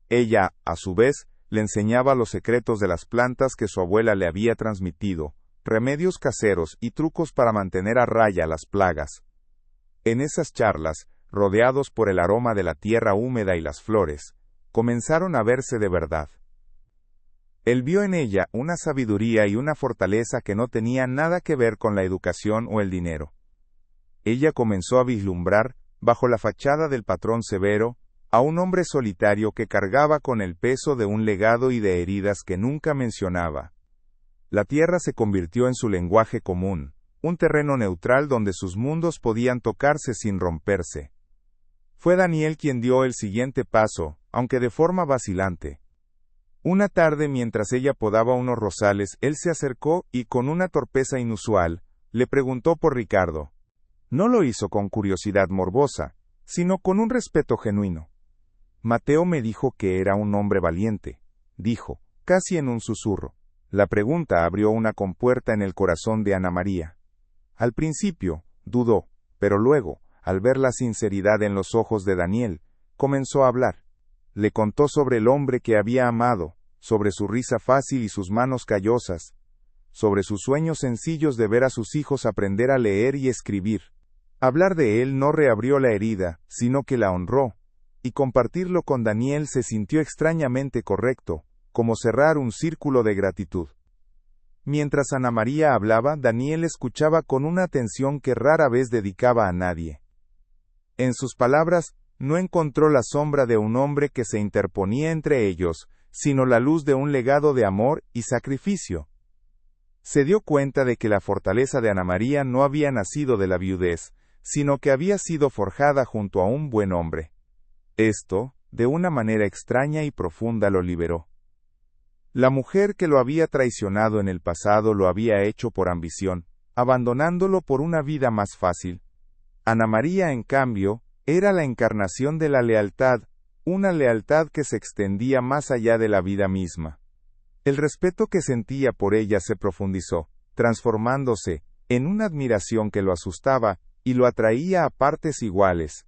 Ella, a su vez, le enseñaba los secretos de las plantas que su abuela le había transmitido, remedios caseros y trucos para mantener a raya las plagas. En esas charlas, rodeados por el aroma de la tierra húmeda y las flores, comenzaron a verse de verdad. Él vio en ella una sabiduría y una fortaleza que no tenía nada que ver con la educación o el dinero. Ella comenzó a vislumbrar, bajo la fachada del patrón severo, a un hombre solitario que cargaba con el peso de un legado y de heridas que nunca mencionaba. La tierra se convirtió en su lenguaje común, un terreno neutral donde sus mundos podían tocarse sin romperse. Fue Daniel quien dio el siguiente paso, aunque de forma vacilante. Una tarde, mientras ella podaba unos rosales, él se acercó y, con una torpeza inusual, le preguntó por Ricardo. No lo hizo con curiosidad morbosa, sino con un respeto genuino. Mateo me dijo que era un hombre valiente, dijo, casi en un susurro. La pregunta abrió una compuerta en el corazón de Ana María. Al principio, dudó, pero luego, al ver la sinceridad en los ojos de Daniel, comenzó a hablar. Le contó sobre el hombre que había amado, sobre su risa fácil y sus manos callosas, sobre sus sueños sencillos de ver a sus hijos aprender a leer y escribir. Hablar de él no reabrió la herida, sino que la honró, y compartirlo con Daniel se sintió extrañamente correcto, como cerrar un círculo de gratitud. Mientras Ana María hablaba, Daniel escuchaba con una atención que rara vez dedicaba a nadie. En sus palabras, no encontró la sombra de un hombre que se interponía entre ellos, sino la luz de un legado de amor y sacrificio. Se dio cuenta de que la fortaleza de Ana María no había nacido de la viudez, sino que había sido forjada junto a un buen hombre. Esto, de una manera extraña y profunda, lo liberó. La mujer que lo había traicionado en el pasado lo había hecho por ambición, abandonándolo por una vida más fácil. Ana María, en cambio, era la encarnación de la lealtad, una lealtad que se extendía más allá de la vida misma. El respeto que sentía por ella se profundizó, transformándose en una admiración que lo asustaba y lo atraía a partes iguales.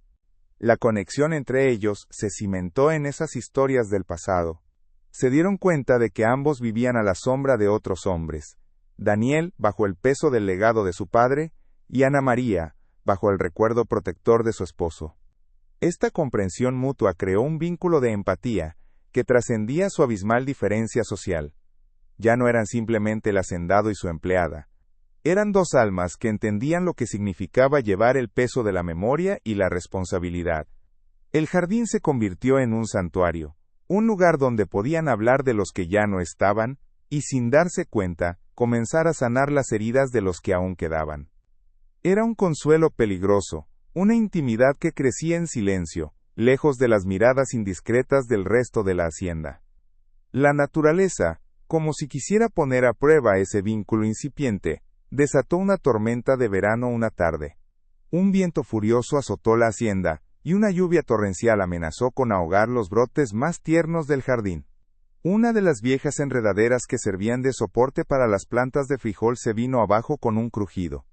La conexión entre ellos se cimentó en esas historias del pasado. Se dieron cuenta de que ambos vivían a la sombra de otros hombres. Daniel, bajo el peso del legado de su padre, y Ana María, bajo el recuerdo protector de su esposo. Esta comprensión mutua creó un vínculo de empatía que trascendía su abismal diferencia social. Ya no eran simplemente el hacendado y su empleada. Eran dos almas que entendían lo que significaba llevar el peso de la memoria y la responsabilidad. El jardín se convirtió en un santuario, un lugar donde podían hablar de los que ya no estaban, y sin darse cuenta, comenzar a sanar las heridas de los que aún quedaban. Era un consuelo peligroso, una intimidad que crecía en silencio, lejos de las miradas indiscretas del resto de la hacienda. La naturaleza, como si quisiera poner a prueba ese vínculo incipiente, desató una tormenta de verano una tarde. Un viento furioso azotó la hacienda, y una lluvia torrencial amenazó con ahogar los brotes más tiernos del jardín. Una de las viejas enredaderas que servían de soporte para las plantas de frijol se vino abajo con un crujido.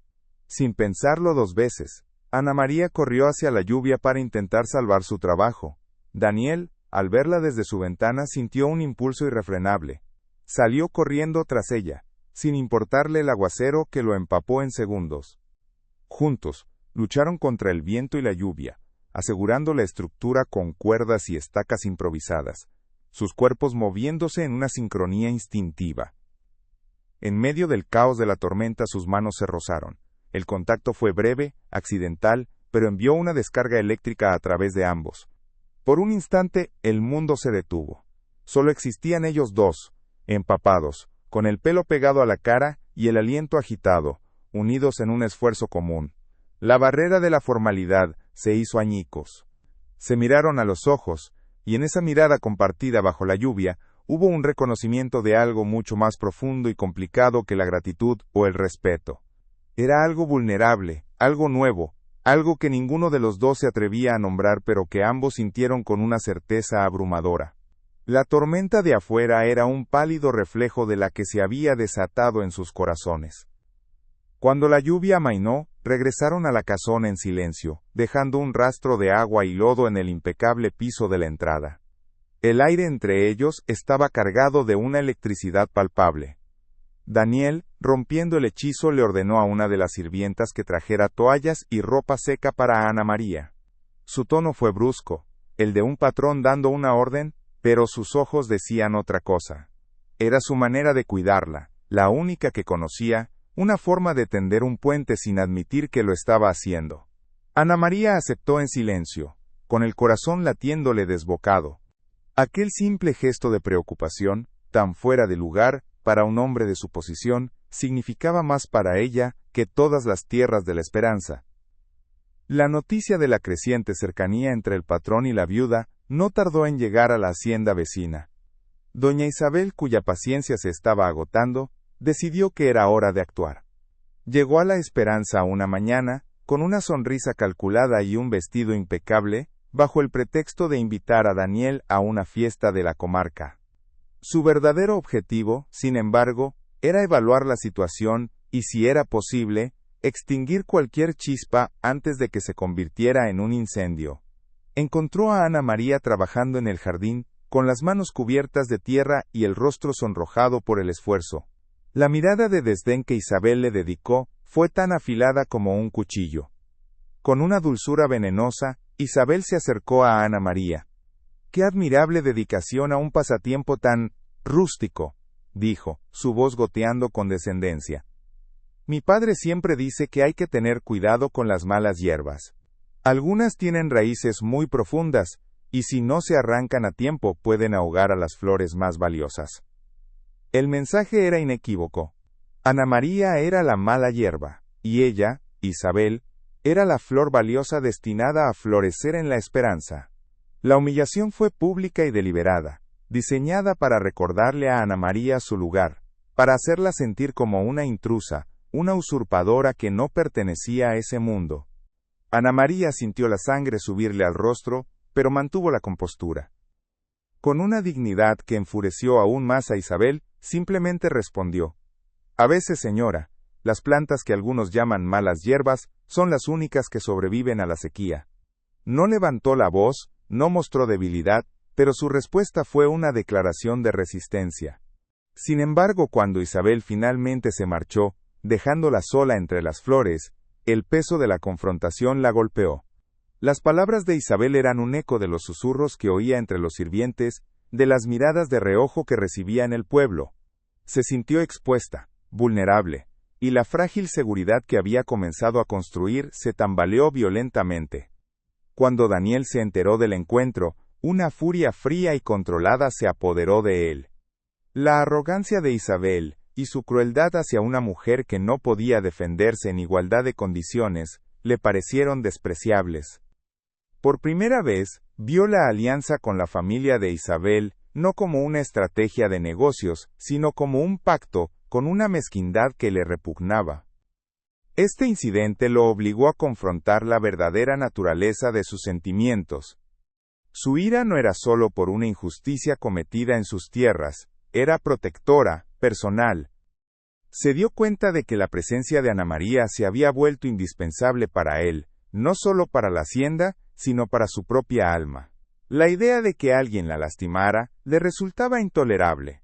Sin pensarlo dos veces, Ana María corrió hacia la lluvia para intentar salvar su trabajo. Daniel, al verla desde su ventana, sintió un impulso irrefrenable. Salió corriendo tras ella, sin importarle el aguacero que lo empapó en segundos. Juntos, lucharon contra el viento y la lluvia, asegurando la estructura con cuerdas y estacas improvisadas, sus cuerpos moviéndose en una sincronía instintiva. En medio del caos de la tormenta sus manos se rozaron. El contacto fue breve, accidental, pero envió una descarga eléctrica a través de ambos. Por un instante, el mundo se detuvo. Solo existían ellos dos, empapados, con el pelo pegado a la cara y el aliento agitado, unidos en un esfuerzo común. La barrera de la formalidad se hizo añicos. Se miraron a los ojos, y en esa mirada compartida bajo la lluvia, hubo un reconocimiento de algo mucho más profundo y complicado que la gratitud o el respeto. Era algo vulnerable, algo nuevo, algo que ninguno de los dos se atrevía a nombrar, pero que ambos sintieron con una certeza abrumadora. La tormenta de afuera era un pálido reflejo de la que se había desatado en sus corazones. Cuando la lluvia amainó, regresaron a la casona en silencio, dejando un rastro de agua y lodo en el impecable piso de la entrada. El aire entre ellos estaba cargado de una electricidad palpable. Daniel, rompiendo el hechizo, le ordenó a una de las sirvientas que trajera toallas y ropa seca para Ana María. Su tono fue brusco, el de un patrón dando una orden, pero sus ojos decían otra cosa. Era su manera de cuidarla, la única que conocía, una forma de tender un puente sin admitir que lo estaba haciendo. Ana María aceptó en silencio, con el corazón latiéndole desbocado. Aquel simple gesto de preocupación, tan fuera de lugar, para un hombre de su posición, significaba más para ella que todas las tierras de la esperanza. La noticia de la creciente cercanía entre el patrón y la viuda no tardó en llegar a la hacienda vecina. Doña Isabel, cuya paciencia se estaba agotando, decidió que era hora de actuar. Llegó a la esperanza una mañana, con una sonrisa calculada y un vestido impecable, bajo el pretexto de invitar a Daniel a una fiesta de la comarca. Su verdadero objetivo, sin embargo, era evaluar la situación y, si era posible, extinguir cualquier chispa antes de que se convirtiera en un incendio. Encontró a Ana María trabajando en el jardín, con las manos cubiertas de tierra y el rostro sonrojado por el esfuerzo. La mirada de desdén que Isabel le dedicó fue tan afilada como un cuchillo. Con una dulzura venenosa, Isabel se acercó a Ana María. ¡Qué admirable dedicación a un pasatiempo tan rústico!, dijo, su voz goteando con descendencia. Mi padre siempre dice que hay que tener cuidado con las malas hierbas. Algunas tienen raíces muy profundas, y si no se arrancan a tiempo pueden ahogar a las flores más valiosas. El mensaje era inequívoco. Ana María era la mala hierba, y ella, Isabel, era la flor valiosa destinada a florecer en la esperanza. La humillación fue pública y deliberada, diseñada para recordarle a Ana María su lugar, para hacerla sentir como una intrusa, una usurpadora que no pertenecía a ese mundo. Ana María sintió la sangre subirle al rostro, pero mantuvo la compostura. Con una dignidad que enfureció aún más a Isabel, simplemente respondió: A veces, señora, las plantas que algunos llaman malas hierbas son las únicas que sobreviven a la sequía. No levantó la voz, no mostró debilidad, pero su respuesta fue una declaración de resistencia. Sin embargo, cuando Isabel finalmente se marchó, dejándola sola entre las flores, el peso de la confrontación la golpeó. Las palabras de Isabel eran un eco de los susurros que oía entre los sirvientes, de las miradas de reojo que recibía en el pueblo. Se sintió expuesta, vulnerable, y la frágil seguridad que había comenzado a construir se tambaleó violentamente. Cuando Daniel se enteró del encuentro, una furia fría y controlada se apoderó de él. La arrogancia de Isabel, y su crueldad hacia una mujer que no podía defenderse en igualdad de condiciones, le parecieron despreciables. Por primera vez, vio la alianza con la familia de Isabel, no como una estrategia de negocios, sino como un pacto, con una mezquindad que le repugnaba. Este incidente lo obligó a confrontar la verdadera naturaleza de sus sentimientos. Su ira no era solo por una injusticia cometida en sus tierras, era protectora, personal. Se dio cuenta de que la presencia de Ana María se había vuelto indispensable para él, no solo para la hacienda, sino para su propia alma. La idea de que alguien la lastimara le resultaba intolerable.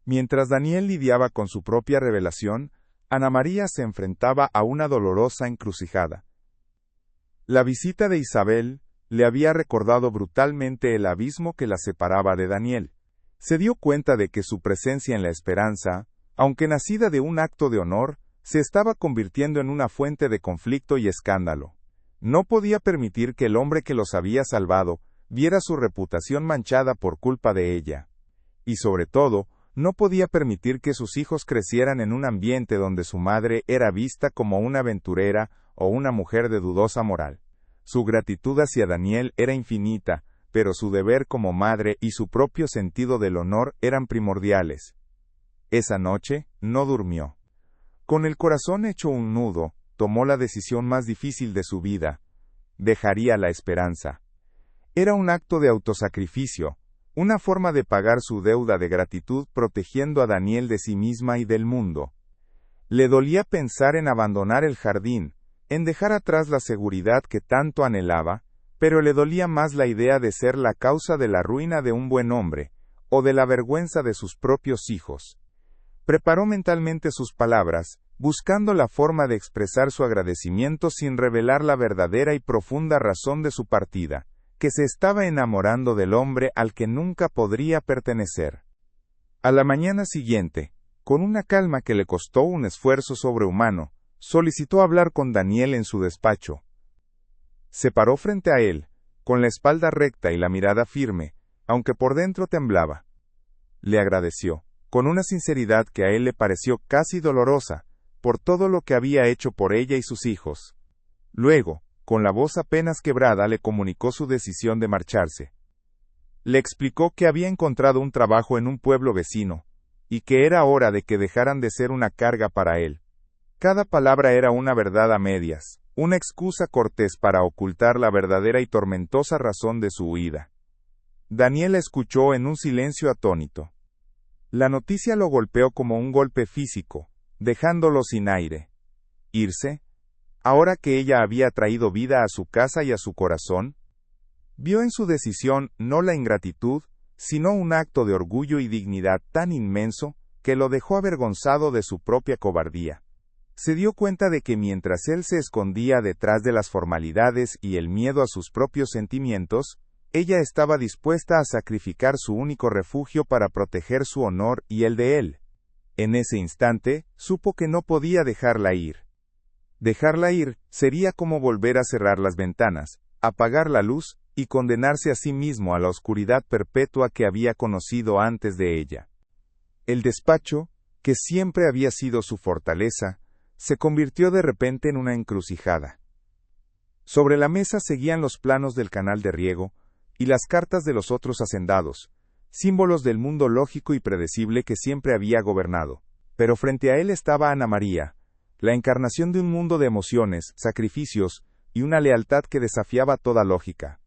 Mientras Daniel lidiaba con su propia revelación, Ana María se enfrentaba a una dolorosa encrucijada. La visita de Isabel le había recordado brutalmente el abismo que la separaba de Daniel. Se dio cuenta de que su presencia en la esperanza, aunque nacida de un acto de honor, se estaba convirtiendo en una fuente de conflicto y escándalo. No podía permitir que el hombre que los había salvado viera su reputación manchada por culpa de ella. Y sobre todo, no podía permitir que sus hijos crecieran en un ambiente donde su madre era vista como una aventurera o una mujer de dudosa moral. Su gratitud hacia Daniel era infinita, pero su deber como madre y su propio sentido del honor eran primordiales. Esa noche, no durmió. Con el corazón hecho un nudo, tomó la decisión más difícil de su vida. Dejaría la esperanza. Era un acto de autosacrificio, una forma de pagar su deuda de gratitud protegiendo a Daniel de sí misma y del mundo. Le dolía pensar en abandonar el jardín, en dejar atrás la seguridad que tanto anhelaba, pero le dolía más la idea de ser la causa de la ruina de un buen hombre, o de la vergüenza de sus propios hijos. Preparó mentalmente sus palabras, buscando la forma de expresar su agradecimiento sin revelar la verdadera y profunda razón de su partida, que se estaba enamorando del hombre al que nunca podría pertenecer. A la mañana siguiente, con una calma que le costó un esfuerzo sobrehumano, solicitó hablar con Daniel en su despacho. Se paró frente a él, con la espalda recta y la mirada firme, aunque por dentro temblaba. Le agradeció, con una sinceridad que a él le pareció casi dolorosa, por todo lo que había hecho por ella y sus hijos. Luego, con la voz apenas quebrada, le comunicó su decisión de marcharse. Le explicó que había encontrado un trabajo en un pueblo vecino, y que era hora de que dejaran de ser una carga para él. Cada palabra era una verdad a medias, una excusa cortés para ocultar la verdadera y tormentosa razón de su huida. Daniel escuchó en un silencio atónito. La noticia lo golpeó como un golpe físico, dejándolo sin aire. ¿Irse? Ahora que ella había traído vida a su casa y a su corazón, vio en su decisión no la ingratitud, sino un acto de orgullo y dignidad tan inmenso que lo dejó avergonzado de su propia cobardía. Se dio cuenta de que mientras él se escondía detrás de las formalidades y el miedo a sus propios sentimientos, ella estaba dispuesta a sacrificar su único refugio para proteger su honor y el de él. En ese instante, supo que no podía dejarla ir. Dejarla ir sería como volver a cerrar las ventanas, apagar la luz y condenarse a sí mismo a la oscuridad perpetua que había conocido antes de ella. El despacho, que siempre había sido su fortaleza, se convirtió de repente en una encrucijada. Sobre la mesa seguían los planos del canal de riego y las cartas de los otros hacendados, símbolos del mundo lógico y predecible que siempre había gobernado. Pero frente a él estaba Ana María, la encarnación de un mundo de emociones, sacrificios y una lealtad que desafiaba toda lógica.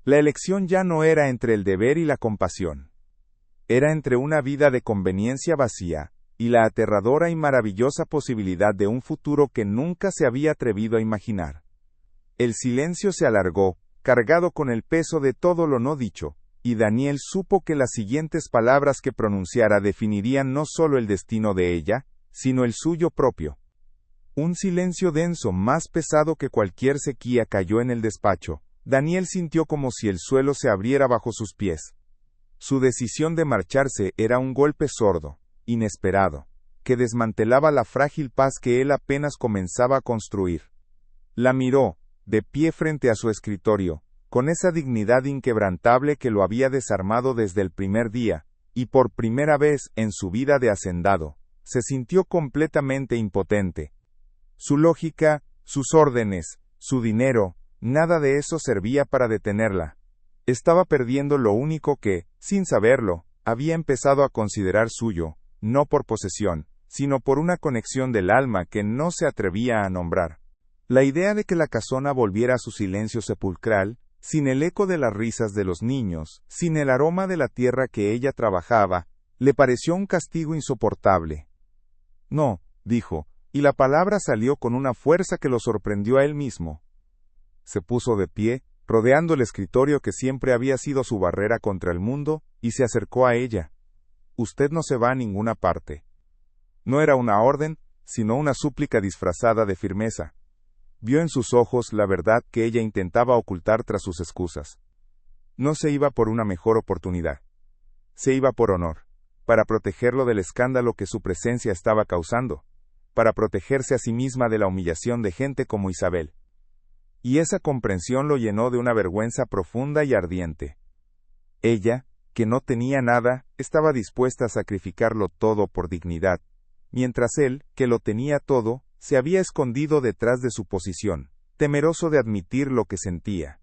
La elección ya no era entre el deber y la compasión. Era entre una vida de conveniencia vacía y la aterradora y maravillosa posibilidad de un futuro que nunca se había atrevido a imaginar. El silencio se alargó, cargado con el peso de todo lo no dicho, y Daniel supo que las siguientes palabras que pronunciara definirían no solo el destino de ella, sino el suyo propio. Un silencio denso, más pesado que cualquier sequía, cayó en el despacho. Daniel sintió como si el suelo se abriera bajo sus pies. Su decisión de marcharse era un golpe sordo, inesperado, que desmantelaba la frágil paz que él apenas comenzaba a construir. La miró, de pie frente a su escritorio, con esa dignidad inquebrantable que lo había desarmado desde el primer día, y por primera vez en su vida de hacendado, se sintió completamente impotente. Su lógica, sus órdenes, su dinero, nada de eso servía para detenerla. Estaba perdiendo lo único que, sin saberlo, había empezado a considerar suyo, no por posesión, sino por una conexión del alma que no se atrevía a nombrar. La idea de que la casona volviera a su silencio sepulcral, sin el eco de las risas de los niños, sin el aroma de la tierra que ella trabajaba, le pareció un castigo insoportable. No, dijo, y la palabra salió con una fuerza que lo sorprendió a él mismo. Se puso de pie, rodeando el escritorio que siempre había sido su barrera contra el mundo, y se acercó a ella. Usted no se va a ninguna parte. No era una orden, sino una súplica disfrazada de firmeza. Vio en sus ojos la verdad que ella intentaba ocultar tras sus excusas. No se iba por una mejor oportunidad. Se iba por honor, para protegerlo del escándalo que su presencia estaba causando, para protegerse a sí misma de la humillación de gente como Isabel. y esa comprensión lo llenó de una vergüenza profunda y ardiente. Ella, que no tenía nada, estaba dispuesta a sacrificarlo todo por dignidad, mientras él, que lo tenía todo, se había escondido detrás de su posición, temeroso de admitir lo que sentía.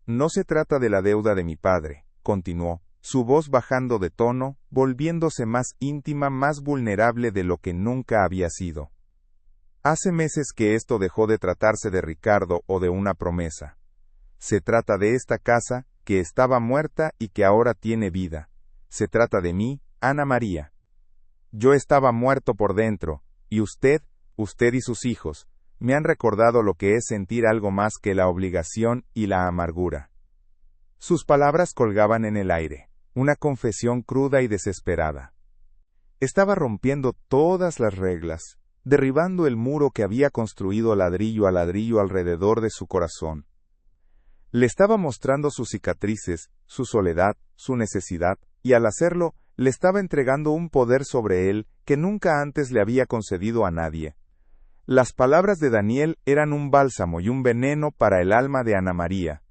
No se trata de la deuda de mi padre, continuó, su voz bajando de tono, volviéndose más íntima, más vulnerable de lo que nunca había sido. Hace meses que esto dejó de tratarse de Ricardo o de una promesa. Se trata de esta casa, que estaba muerta y que ahora tiene vida. Se trata de mí, Ana María. Yo estaba muerto por dentro, y usted y sus hijos, me han recordado lo que es sentir algo más que la obligación y la amargura. Sus palabras colgaban en el aire, una confesión cruda y desesperada. Estaba rompiendo todas las reglas, derribando el muro que había construido ladrillo a ladrillo alrededor de su corazón. Le estaba mostrando sus cicatrices, su soledad, su necesidad, y al hacerlo, le estaba entregando un poder sobre él que nunca antes le había concedido a nadie. Las palabras de Daniel eran un bálsamo y un veneno para el alma de Ana María.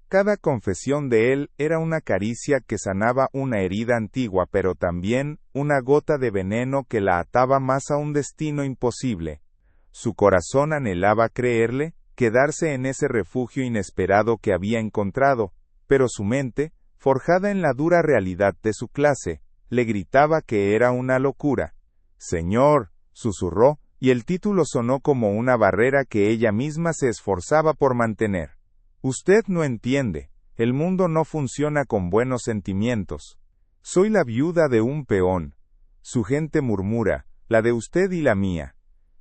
Cada confesión de él era una caricia que sanaba una herida antigua, pero también una gota de veneno que la ataba más a un destino imposible. Su corazón anhelaba creerle, quedarse en ese refugio inesperado que había encontrado, pero su mente, forjada en la dura realidad de su clase, le gritaba que era una locura. «Señor», susurró, y el título sonó como una barrera que ella misma se esforzaba por mantener. «Usted no entiende, el mundo no funciona con buenos sentimientos. Soy la viuda de un peón. Su gente murmura, la de usted y la mía.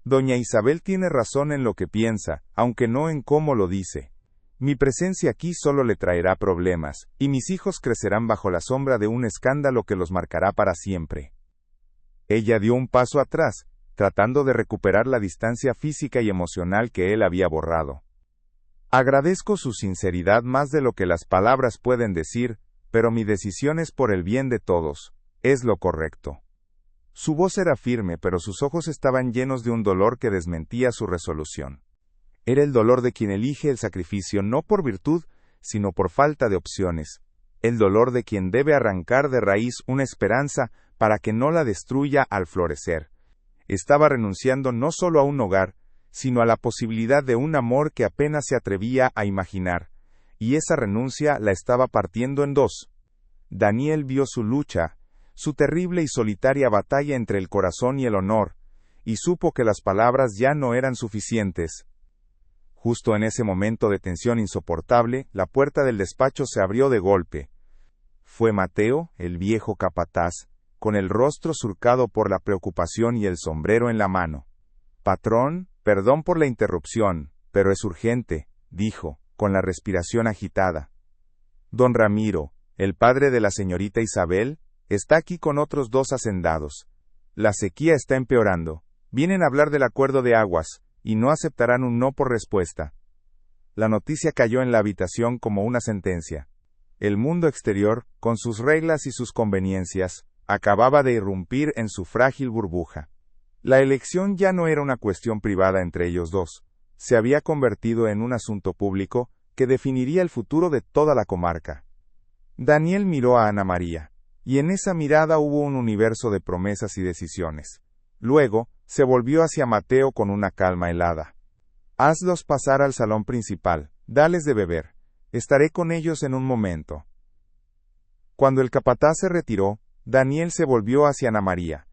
Doña Isabel tiene razón en lo que piensa, aunque no en cómo lo dice. Mi presencia aquí solo le traerá problemas, y mis hijos crecerán bajo la sombra de un escándalo que los marcará para siempre». Ella dio un paso atrás, tratando de recuperar la distancia física y emocional que él había borrado. «Agradezco su sinceridad más de lo que las palabras pueden decir, pero mi decisión es por el bien de todos, es lo correcto». Su voz era firme, pero sus ojos estaban llenos de un dolor que desmentía su resolución. Era el dolor de quien elige el sacrificio no por virtud, sino por falta de opciones. El dolor de quien debe arrancar de raíz una esperanza para que no la destruya al florecer. Estaba renunciando no solo a un hogar, sino a la posibilidad de un amor que apenas se atrevía a imaginar, y esa renuncia la estaba partiendo en dos. Daniel vio su lucha, su terrible y solitaria batalla entre el corazón y el honor, y supo que las palabras ya no eran suficientes. Justo en ese momento de tensión insoportable, la puerta del despacho se abrió de golpe. Fue Mateo, el viejo capataz, con el rostro surcado por la preocupación y el sombrero en la mano. «Patrón, perdón por la interrupción, pero es urgente», dijo, con la respiración agitada. «Don Ramiro, el padre de la señorita Isabel, está aquí con otros 2 hacendados. La sequía está empeorando. Vienen a hablar del acuerdo de aguas, y no aceptarán un no por respuesta». La noticia cayó en la habitación como una sentencia. El mundo exterior, con sus reglas y sus conveniencias, acababa de irrumpir en su frágil burbuja. La elección ya no era una cuestión privada entre ellos dos. Se había convertido en un asunto público que definiría el futuro de toda la comarca. Daniel miró a Ana María, y en esa mirada hubo un universo de promesas y decisiones. Luego, se volvió hacia Mateo con una calma helada. «Hazlos pasar al salón principal, dales de beber. Estaré con ellos en un momento». Cuando el capataz se retiró, Daniel se volvió hacia Ana María.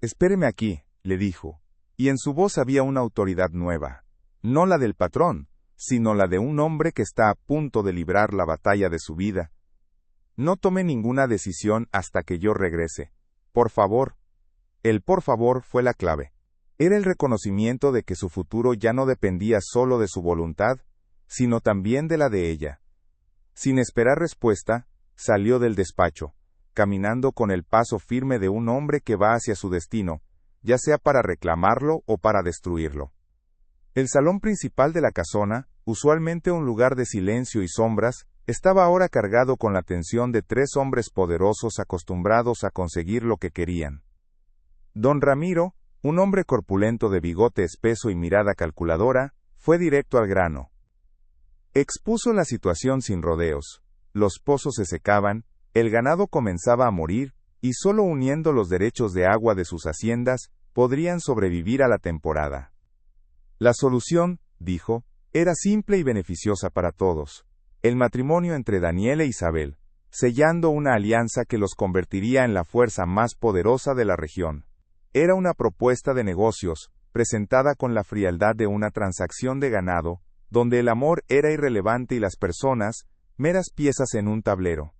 «Espéreme aquí», le dijo, y en su voz había una autoridad nueva. No la del patrón, sino la de un hombre que está a punto de librar la batalla de su vida. «No tome ninguna decisión hasta que yo regrese. Por favor». El por favor fue la clave. Era el reconocimiento de que su futuro ya no dependía solo de su voluntad, sino también de la de ella. Sin esperar respuesta, salió del despacho, caminando con el paso firme de un hombre que va hacia su destino, ya sea para reclamarlo o para destruirlo. El salón principal de la casona, usualmente un lugar de silencio y sombras, estaba ahora cargado con la atención de 3 hombres poderosos acostumbrados a conseguir lo que querían. Don Ramiro, un hombre corpulento de bigote espeso y mirada calculadora, fue directo al grano. Expuso la situación sin rodeos. Los pozos se secaban, el ganado comenzaba a morir, y solo uniendo los derechos de agua de sus haciendas, podrían sobrevivir a la temporada. La solución, dijo, era simple y beneficiosa para todos. El matrimonio entre Daniel e Isabel, sellando una alianza que los convertiría en la fuerza más poderosa de la región. Era una propuesta de negocios, presentada con la frialdad de una transacción de ganado, donde el amor era irrelevante y las personas, meras piezas en un tablero.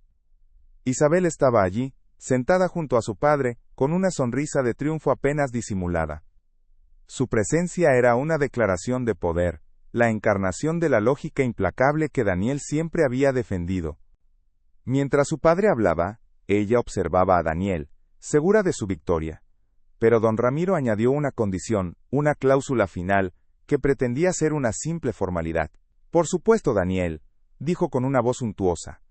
Isabel estaba allí, sentada junto a su padre, con una sonrisa de triunfo apenas disimulada. Su presencia era una declaración de poder, la encarnación de la lógica implacable que Daniel siempre había defendido. Mientras su padre hablaba, ella observaba a Daniel, segura de su victoria. Pero don Ramiro añadió una condición, una cláusula final, que pretendía ser una simple formalidad. Por supuesto, Daniel, dijo con una voz suntuosa,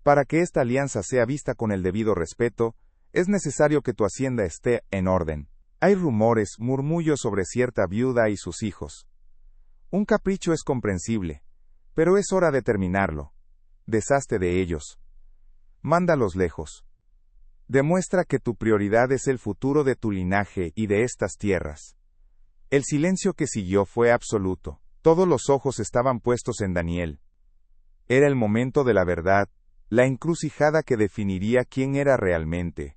para que esta alianza sea vista con el debido respeto, es necesario que tu hacienda esté en orden. Hay rumores, murmullos sobre cierta viuda y sus hijos. Un capricho es comprensible, pero es hora de terminarlo. Deshazte de ellos. Mándalos lejos. Demuestra que tu prioridad es el futuro de tu linaje y de estas tierras. El silencio que siguió fue absoluto. Todos los ojos estaban puestos en Daniel. Era el momento de la verdad, la encrucijada que definiría quién era realmente.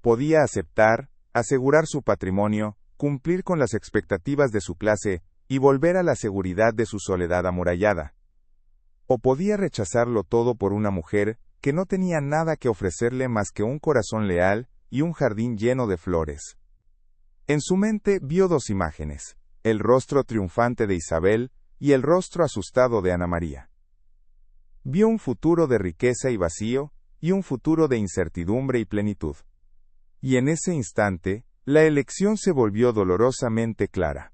Podía aceptar, asegurar su patrimonio, cumplir con las expectativas de su clase y volver a la seguridad de su soledad amurallada. O podía rechazarlo todo por una mujer que no tenía nada que ofrecerle más que un corazón leal y un jardín lleno de flores. En su mente vio dos imágenes, el rostro triunfante de Isabel y el rostro asustado de Ana María. Vio un futuro de riqueza y vacío, y un futuro de incertidumbre y plenitud. Y en ese instante, la elección se volvió dolorosamente clara.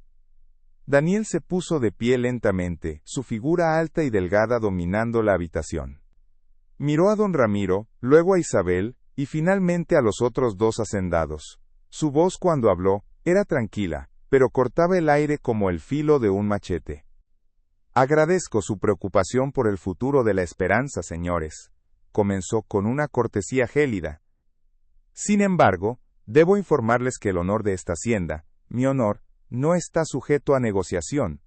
Daniel se puso de pie lentamente, su figura alta y delgada dominando la habitación. Miró a don Ramiro, luego a Isabel, y finalmente a los otros dos hacendados. Su voz cuando habló, era tranquila, pero cortaba el aire como el filo de un machete. Agradezco su preocupación por el futuro de la esperanza, señores. Comenzó con una cortesía gélida. Sin embargo, debo informarles que el honor de esta hacienda, mi honor, no está sujeto a negociación.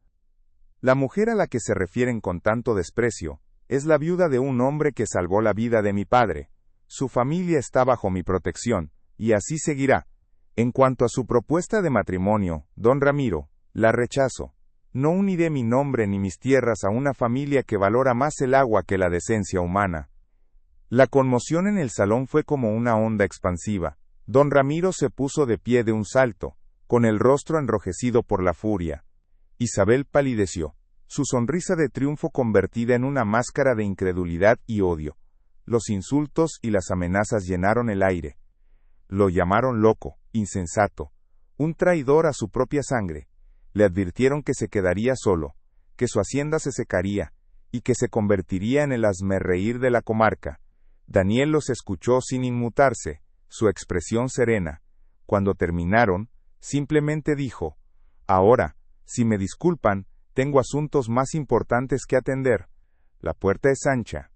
La mujer a la que se refieren con tanto desprecio, es la viuda de un hombre que salvó la vida de mi padre. Su familia está bajo mi protección, y así seguirá. En cuanto a su propuesta de matrimonio, don Ramiro, la rechazo. No uniré mi nombre ni mis tierras a una familia que valora más el agua que la decencia humana. La conmoción en el salón fue como una onda expansiva. Don Ramiro se puso de pie de un salto, con el rostro enrojecido por la furia. Isabel palideció, su sonrisa de triunfo convertida en una máscara de incredulidad y odio. Los insultos y las amenazas llenaron el aire. Lo llamaron loco, insensato, un traidor a su propia sangre. Le advirtieron que se quedaría solo, que su hacienda se secaría, y que se convertiría en el hazmerreír de la comarca. Daniel los escuchó sin inmutarse, su expresión serena. Cuando terminaron, simplemente dijo, «Ahora, si me disculpan, tengo asuntos más importantes que atender. La puerta es ancha».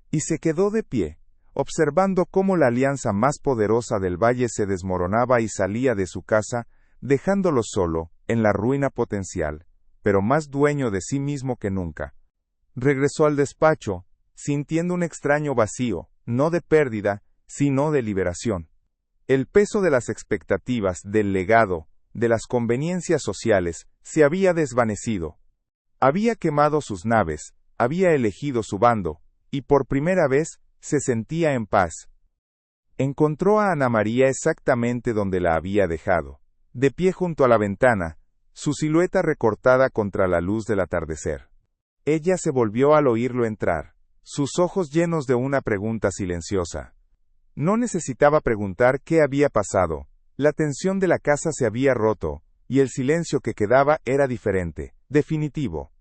Y se quedó de pie, observando cómo la alianza más poderosa del valle se desmoronaba y salía de su casa, dejándolo solo, en la ruina potencial, pero más dueño de sí mismo que nunca. Regresó al despacho, sintiendo un extraño vacío, no de pérdida, sino de liberación. El peso de las expectativas, del legado, de las conveniencias sociales, se había desvanecido. Había quemado sus naves, había elegido su bando, y por primera vez, se sentía en paz. Encontró a Ana María exactamente donde la había dejado, de pie junto a la ventana, su silueta recortada contra la luz del atardecer. Ella se volvió al oírlo entrar, sus ojos llenos de una pregunta silenciosa. No necesitaba preguntar qué había pasado, la tensión de la casa se había roto, y el silencio que quedaba era diferente, definitivo.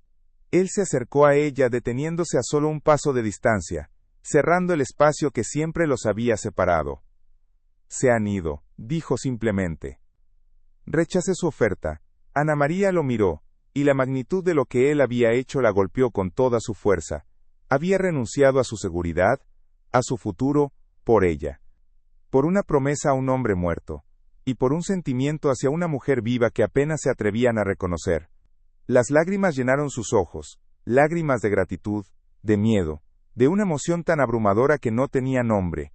Él se acercó a ella deteniéndose a solo un paso de distancia, cerrando el espacio que siempre los había separado. «Se han ido», dijo simplemente. Rechacé su oferta. Ana María lo miró, y la magnitud de lo que él había hecho la golpeó con toda su fuerza. Había renunciado a su seguridad, a su futuro, por ella. Por una promesa a un hombre muerto, y por un sentimiento hacia una mujer viva que apenas se atrevían a reconocer. Las lágrimas llenaron sus ojos, lágrimas de gratitud, de miedo, de una emoción tan abrumadora que no tenía nombre.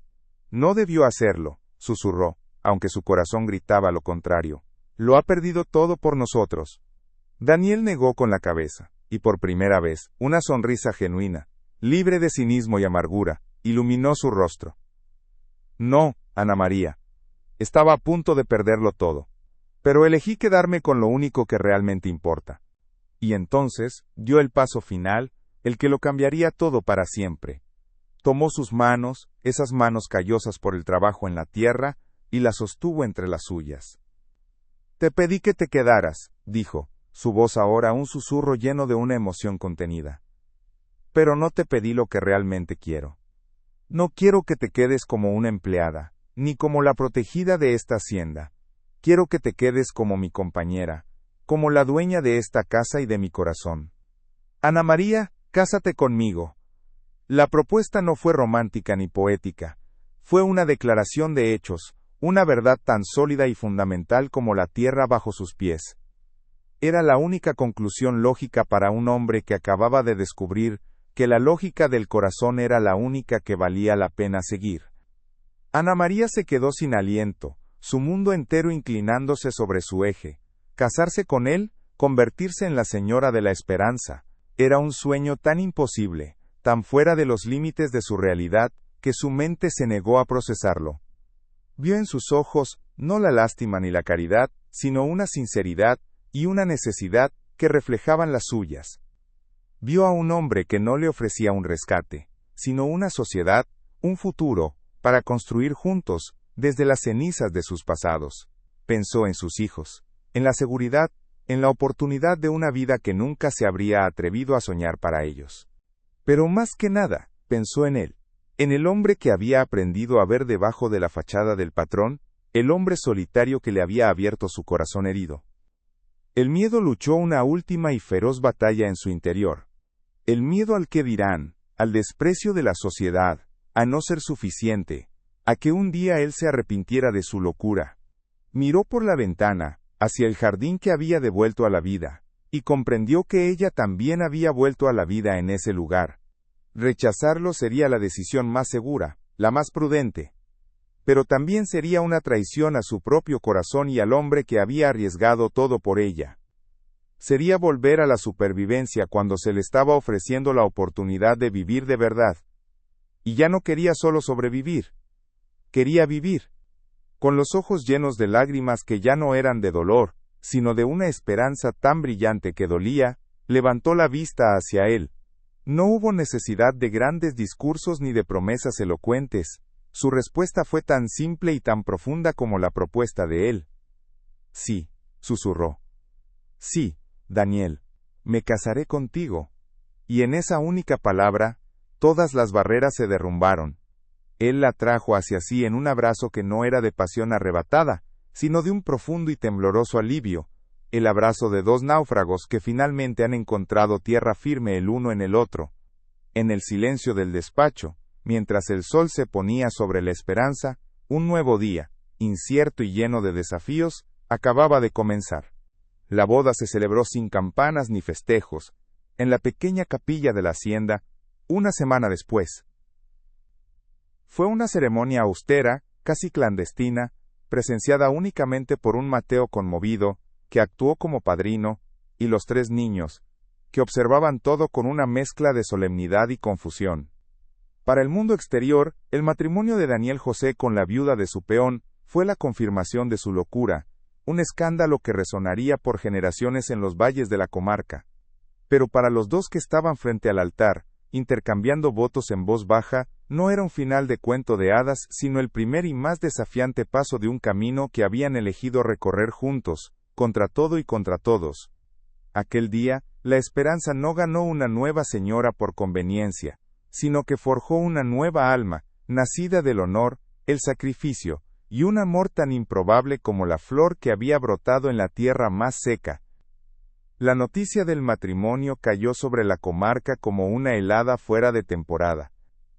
No debió hacerlo, susurró, aunque su corazón gritaba lo contrario. Lo ha perdido todo por nosotros. Daniel negó con la cabeza, y por primera vez, una sonrisa genuina, libre de cinismo y amargura, iluminó su rostro. No, Ana María. Estaba a punto de perderlo todo. Pero elegí quedarme con lo único que realmente importa. Y entonces, dio el paso final, el que lo cambiaría todo para siempre. Tomó sus manos, esas manos callosas por el trabajo en la tierra, y las sostuvo entre las suyas. Te pedí que te quedaras, dijo, su voz ahora un susurro lleno de una emoción contenida. Pero no te pedí lo que realmente quiero. No quiero que te quedes como una empleada, ni como la protegida de esta hacienda. Quiero que te quedes como mi compañera, como la dueña de esta casa y de mi corazón. Ana María, cásate conmigo. La propuesta no fue romántica ni poética, fue una declaración de hechos, una verdad tan sólida y fundamental como la tierra bajo sus pies. Era la única conclusión lógica para un hombre que acababa de descubrir que la lógica del corazón era la única que valía la pena seguir. Ana María se quedó sin aliento, su mundo entero inclinándose sobre su eje. Casarse con él, convertirse en la señora de la esperanza, era un sueño tan imposible, tan fuera de los límites de su realidad, que su mente se negó a procesarlo. Vio en sus ojos, no la lástima ni la caridad, sino una sinceridad y una necesidad que reflejaban las suyas. Vio a un hombre que no le ofrecía un rescate, sino una sociedad, un futuro, para construir juntos, desde las cenizas de sus pasados. Pensó en sus hijos, en la seguridad, en la oportunidad de una vida que nunca se habría atrevido a soñar para ellos. Pero más que nada, pensó en él, en el hombre que había aprendido a ver debajo de la fachada del patrón, el hombre solitario que le había abierto su corazón herido. El miedo luchó una última y feroz batalla en su interior. El miedo al qué dirán, al desprecio de la sociedad, a no ser suficiente, a que un día él se arrepintiera de su locura. Miró por la ventana, hacia el jardín que había devuelto a la vida, y comprendió que ella también había vuelto a la vida en ese lugar. Rechazarlo sería la decisión más segura, la más prudente. Pero también sería una traición a su propio corazón y al hombre que había arriesgado todo por ella. Sería volver a la supervivencia cuando se le estaba ofreciendo la oportunidad de vivir de verdad. Y ya no quería solo sobrevivir. Quería vivir. Con los ojos llenos de lágrimas que ya no eran de dolor, sino de una esperanza tan brillante que dolía, levantó la vista hacia él. No hubo necesidad de grandes discursos ni de promesas elocuentes. Su respuesta fue tan simple y tan profunda como la propuesta de él. Sí, susurró. Sí, Daniel, me casaré contigo. Y en esa única palabra, todas las barreras se derrumbaron. Él la trajo hacia sí en un abrazo que no era de pasión arrebatada, sino de un profundo y tembloroso alivio, el abrazo de dos náufragos que finalmente han encontrado tierra firme el uno en el otro. En el silencio del despacho, mientras el sol se ponía sobre la esperanza, un nuevo día, incierto y lleno de desafíos, acababa de comenzar. La boda se celebró sin campanas ni festejos, en la pequeña capilla de la hacienda, una semana después. Fue una ceremonia austera, casi clandestina, presenciada únicamente por un Mateo conmovido, que actuó como padrino, y los tres niños, que observaban todo con una mezcla de solemnidad y confusión. Para el mundo exterior, el matrimonio de Daniel José con la viuda de su peón fue la confirmación de su locura, un escándalo que resonaría por generaciones en los valles de la comarca. Pero para los dos que estaban frente al altar, intercambiando votos en voz baja, no era un final de cuento de hadas, sino el primer y más desafiante paso de un camino que habían elegido recorrer juntos, contra todo y contra todos. Aquel día, la esperanza no ganó una nueva señora por conveniencia, sino que forjó una nueva alma, nacida del honor, el sacrificio, y un amor tan improbable como la flor que había brotado en la tierra más seca. La noticia del matrimonio cayó sobre la comarca como una helada fuera de temporada.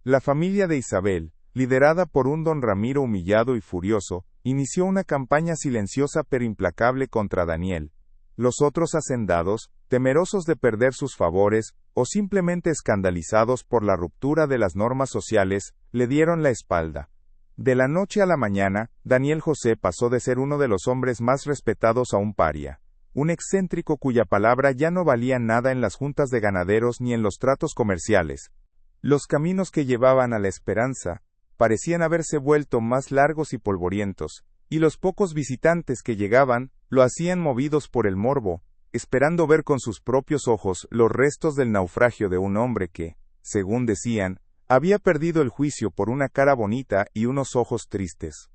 La familia de Isabel, liderada por un don Ramiro humillado y furioso, inició una campaña silenciosa pero implacable contra Daniel. Los otros hacendados, temerosos de perder sus favores, o simplemente escandalizados por la ruptura de las normas sociales, le dieron la espalda. De la noche a la mañana, Daniel José pasó de ser uno de los hombres más respetados a un paria. Un excéntrico cuya palabra ya no valía nada en las juntas de ganaderos ni en los tratos comerciales. Los caminos que llevaban a la esperanza parecían haberse vuelto más largos y polvorientos, y los pocos visitantes que llegaban lo hacían movidos por el morbo, esperando ver con sus propios ojos los restos del naufragio de un hombre que, según decían, había perdido el juicio por una cara bonita y unos ojos tristes.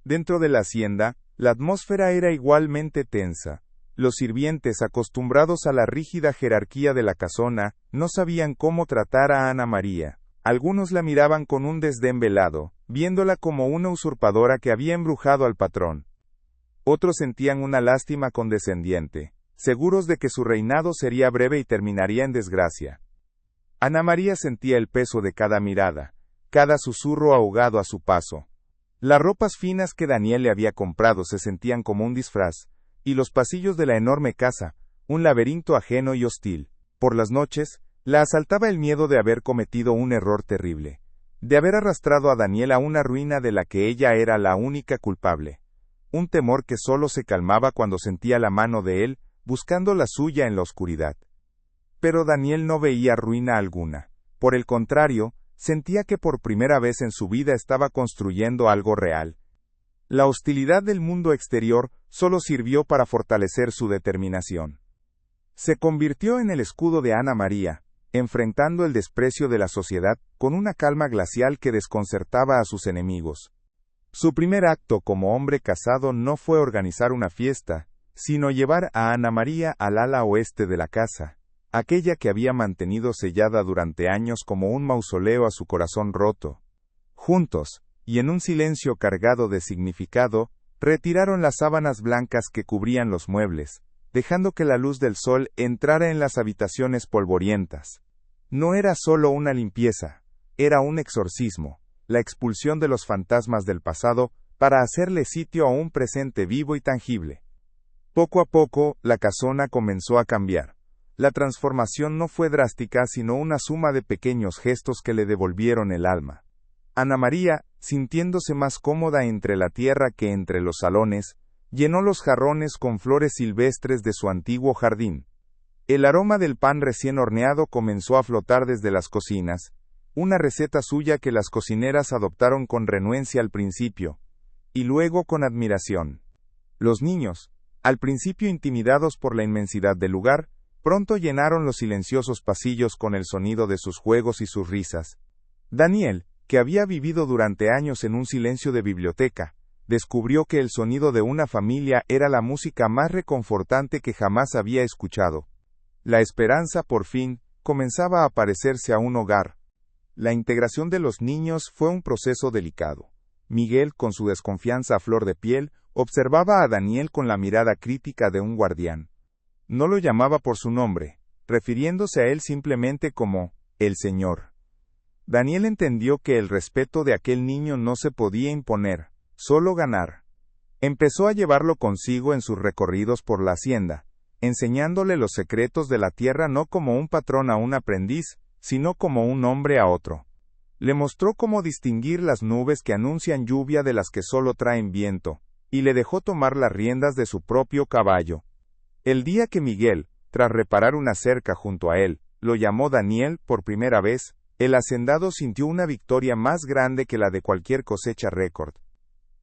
Dentro de la hacienda, la atmósfera era igualmente tensa. Los sirvientes, acostumbrados a la rígida jerarquía de la casona, no sabían cómo tratar a Ana María. Algunos la miraban con un desdén velado, viéndola como una usurpadora que había embrujado al patrón. Otros sentían una lástima condescendiente, seguros de que su reinado sería breve y terminaría en desgracia. Ana María sentía el peso de cada mirada, cada susurro ahogado a su paso. Las ropas finas que Daniel le había comprado se sentían como un disfraz, y los pasillos de la enorme casa, un laberinto ajeno y hostil. Por las noches, la asaltaba el miedo de haber cometido un error terrible, de haber arrastrado a Daniel a una ruina de la que ella era la única culpable. Un temor que solo se calmaba cuando sentía la mano de él, buscando la suya en la oscuridad. Pero Daniel no veía ruina alguna. Por el contrario, sentía que por primera vez en su vida estaba construyendo algo real. La hostilidad del mundo exterior solo sirvió para fortalecer su determinación. Se convirtió en el escudo de Ana María, enfrentando el desprecio de la sociedad con una calma glacial que desconcertaba a sus enemigos. Su primer acto como hombre casado no fue organizar una fiesta, sino llevar a Ana María al ala oeste de la casa, aquella que había mantenido sellada durante años como un mausoleo a su corazón roto. Juntos, y en un silencio cargado de significado, retiraron las sábanas blancas que cubrían los muebles, dejando que la luz del sol entrara en las habitaciones polvorientas. No era solo una limpieza, era un exorcismo, la expulsión de los fantasmas del pasado para hacerle sitio a un presente vivo y tangible. Poco a poco, la casona comenzó a cambiar. La transformación no fue drástica sino una suma de pequeños gestos que le devolvieron el alma. Ana María, sintiéndose más cómoda entre la tierra que entre los salones, llenó los jarrones con flores silvestres de su antiguo jardín. El aroma del pan recién horneado comenzó a flotar desde las cocinas, una receta suya que las cocineras adoptaron con renuencia al principio, y luego con admiración. Los niños, al principio intimidados por la inmensidad del lugar, pronto llenaron los silenciosos pasillos con el sonido de sus juegos y sus risas. Daniel, que había vivido durante años en un silencio de biblioteca, descubrió que el sonido de una familia era la música más reconfortante que jamás había escuchado. La esperanza, por fin, comenzaba a parecerse a un hogar. La integración de los niños fue un proceso delicado. Miguel, con su desconfianza a flor de piel, observaba a Daniel con la mirada crítica de un guardián. No lo llamaba por su nombre, refiriéndose a él simplemente como el Señor. Daniel entendió que el respeto de aquel niño no se podía imponer, solo ganar. Empezó a llevarlo consigo en sus recorridos por la hacienda, enseñándole los secretos de la tierra no como un patrón a un aprendiz, sino como un hombre a otro. Le mostró cómo distinguir las nubes que anuncian lluvia de las que solo traen viento, y le dejó tomar las riendas de su propio caballo. El día que Miguel, tras reparar una cerca junto a él, lo llamó Daniel por primera vez, el hacendado sintió una victoria más grande que la de cualquier cosecha récord.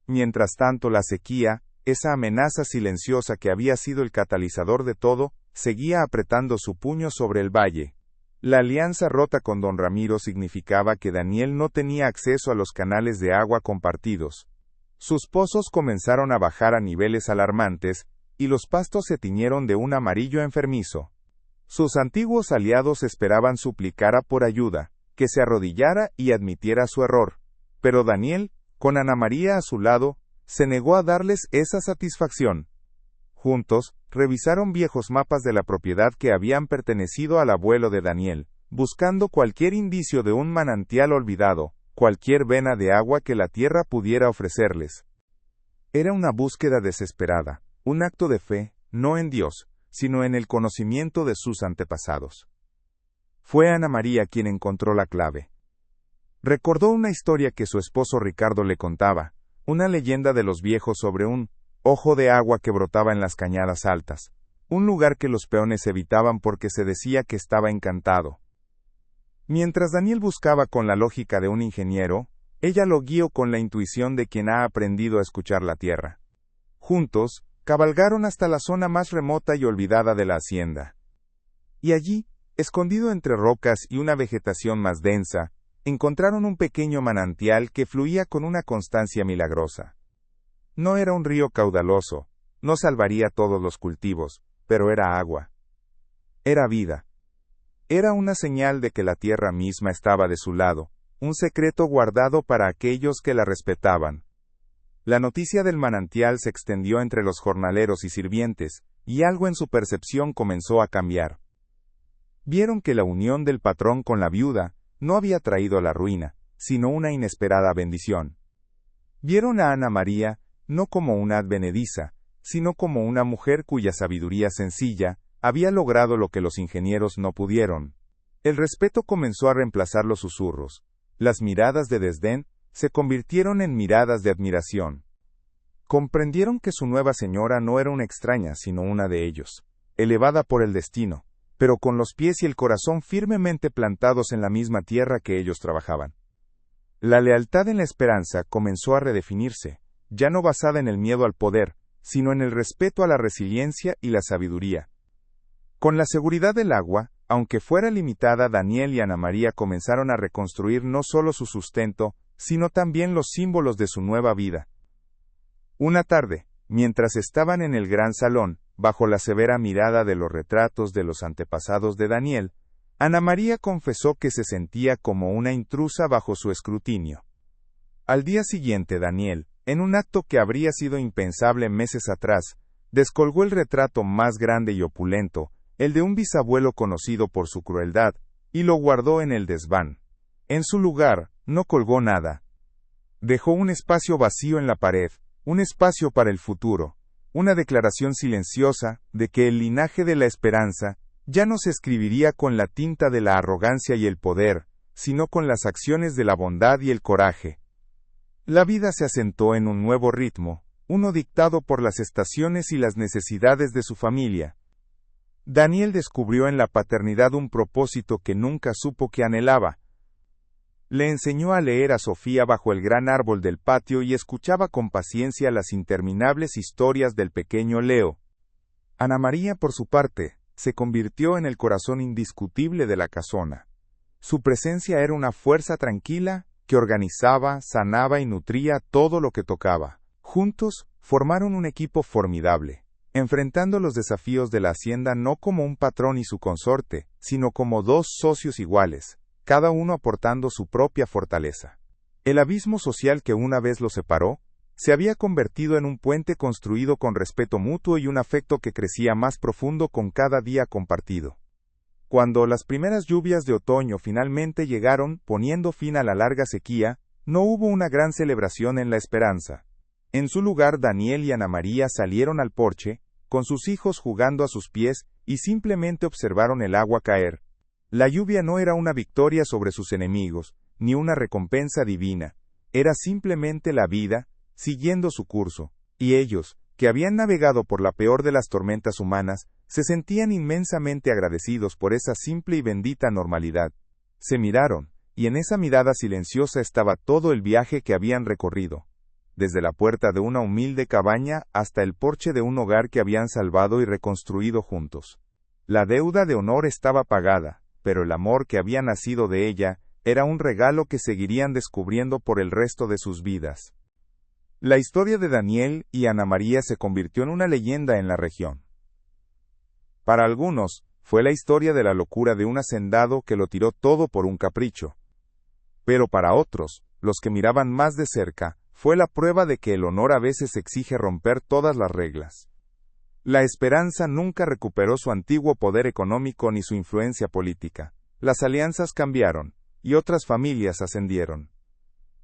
Mientras tanto la sequía, esa amenaza silenciosa que había sido el catalizador de todo, seguía apretando su puño sobre el valle. La alianza rota con don Ramiro significaba que Daniel no tenía acceso a los canales de agua compartidos. Sus pozos comenzaron a bajar a niveles alarmantes, y los pastos se tiñeron de un amarillo enfermizo. Sus antiguos aliados esperaban suplicara por ayuda, que se arrodillara y admitiera su error. Pero Daniel, con Ana María a su lado, se negó a darles esa satisfacción. Juntos, revisaron viejos mapas de la propiedad que habían pertenecido al abuelo de Daniel, buscando cualquier indicio de un manantial olvidado, cualquier vena de agua que la tierra pudiera ofrecerles. Era una búsqueda desesperada, un acto de fe, no en Dios, sino en el conocimiento de sus antepasados. Fue Ana María quien encontró la clave. Recordó una historia que su esposo Ricardo le contaba, una leyenda de los viejos sobre un ojo de agua que brotaba en las cañadas altas, un lugar que los peones evitaban porque se decía que estaba encantado. Mientras Daniel buscaba con la lógica de un ingeniero, ella lo guió con la intuición de quien ha aprendido a escuchar la tierra. Juntos, cabalgaron hasta la zona más remota y olvidada de la hacienda. Y allí, escondido entre rocas y una vegetación más densa, encontraron un pequeño manantial que fluía con una constancia milagrosa. No era un río caudaloso, no salvaría todos los cultivos, pero era agua. Era vida. Era una señal de que la tierra misma estaba de su lado, un secreto guardado para aquellos que la respetaban. La noticia del manantial se extendió entre los jornaleros y sirvientes, y algo en su percepción comenzó a cambiar. Vieron que la unión del patrón con la viuda no había traído la ruina, sino una inesperada bendición. Vieron a Ana María no como una advenediza, sino como una mujer cuya sabiduría sencilla había logrado lo que los ingenieros no pudieron. El respeto comenzó a reemplazar los susurros. Las miradas de desdén se convirtieron en miradas de admiración. Comprendieron que su nueva señora no era una extraña, sino una de ellos, elevada por el destino, pero con los pies y el corazón firmemente plantados en la misma tierra que ellos trabajaban. La lealtad en la esperanza comenzó a redefinirse, ya no basada en el miedo al poder, sino en el respeto a la resiliencia y la sabiduría. Con la seguridad del agua, aunque fuera limitada, Daniel y Ana María comenzaron a reconstruir no solo su sustento, sino también los símbolos de su nueva vida. Una tarde, mientras estaban en el gran salón, bajo la severa mirada de los retratos de los antepasados de Daniel, Ana María confesó que se sentía como una intrusa bajo su escrutinio. Al día siguiente Daniel, en un acto que habría sido impensable meses atrás, descolgó el retrato más grande y opulento, el de un bisabuelo conocido por su crueldad, y lo guardó en el desván. En su lugar, no colgó nada. Dejó un espacio vacío en la pared, un espacio para el futuro, una declaración silenciosa de que el linaje de la esperanza ya no se escribiría con la tinta de la arrogancia y el poder, sino con las acciones de la bondad y el coraje. La vida se asentó en un nuevo ritmo, uno dictado por las estaciones y las necesidades de su familia. Daniel descubrió en la paternidad un propósito que nunca supo que anhelaba. Le enseñó a leer a Sofía bajo el gran árbol del patio y escuchaba con paciencia las interminables historias del pequeño Leo. Ana María, por su parte, se convirtió en el corazón indiscutible de la casona. Su presencia era una fuerza tranquila, que organizaba, sanaba y nutría todo lo que tocaba. Juntos, formaron un equipo formidable, enfrentando los desafíos de la hacienda no como un patrón y su consorte, sino como dos socios iguales, cada uno aportando su propia fortaleza. El abismo social que una vez los separó, se había convertido en un puente construido con respeto mutuo y un afecto que crecía más profundo con cada día compartido. Cuando las primeras lluvias de otoño finalmente llegaron, poniendo fin a la larga sequía, no hubo una gran celebración en La Esperanza. En su lugar, Daniel y Ana María salieron al porche, con sus hijos jugando a sus pies, y simplemente observaron el agua caer. La lluvia no era una victoria sobre sus enemigos, ni una recompensa divina, era simplemente la vida, siguiendo su curso, y ellos, que habían navegado por la peor de las tormentas humanas, se sentían inmensamente agradecidos por esa simple y bendita normalidad. Se miraron, y en esa mirada silenciosa estaba todo el viaje que habían recorrido, desde la puerta de una humilde cabaña hasta el porche de un hogar que habían salvado y reconstruido juntos. La deuda de honor estaba pagada, pero el amor que había nacido de ella era un regalo que seguirían descubriendo por el resto de sus vidas. La historia de Daniel y Ana María se convirtió en una leyenda en la región. Para algunos, fue la historia de la locura de un hacendado que lo tiró todo por un capricho. Pero para otros, los que miraban más de cerca, fue la prueba de que el honor a veces exige romper todas las reglas. La Esperanza nunca recuperó su antiguo poder económico ni su influencia política. Las alianzas cambiaron, y otras familias ascendieron.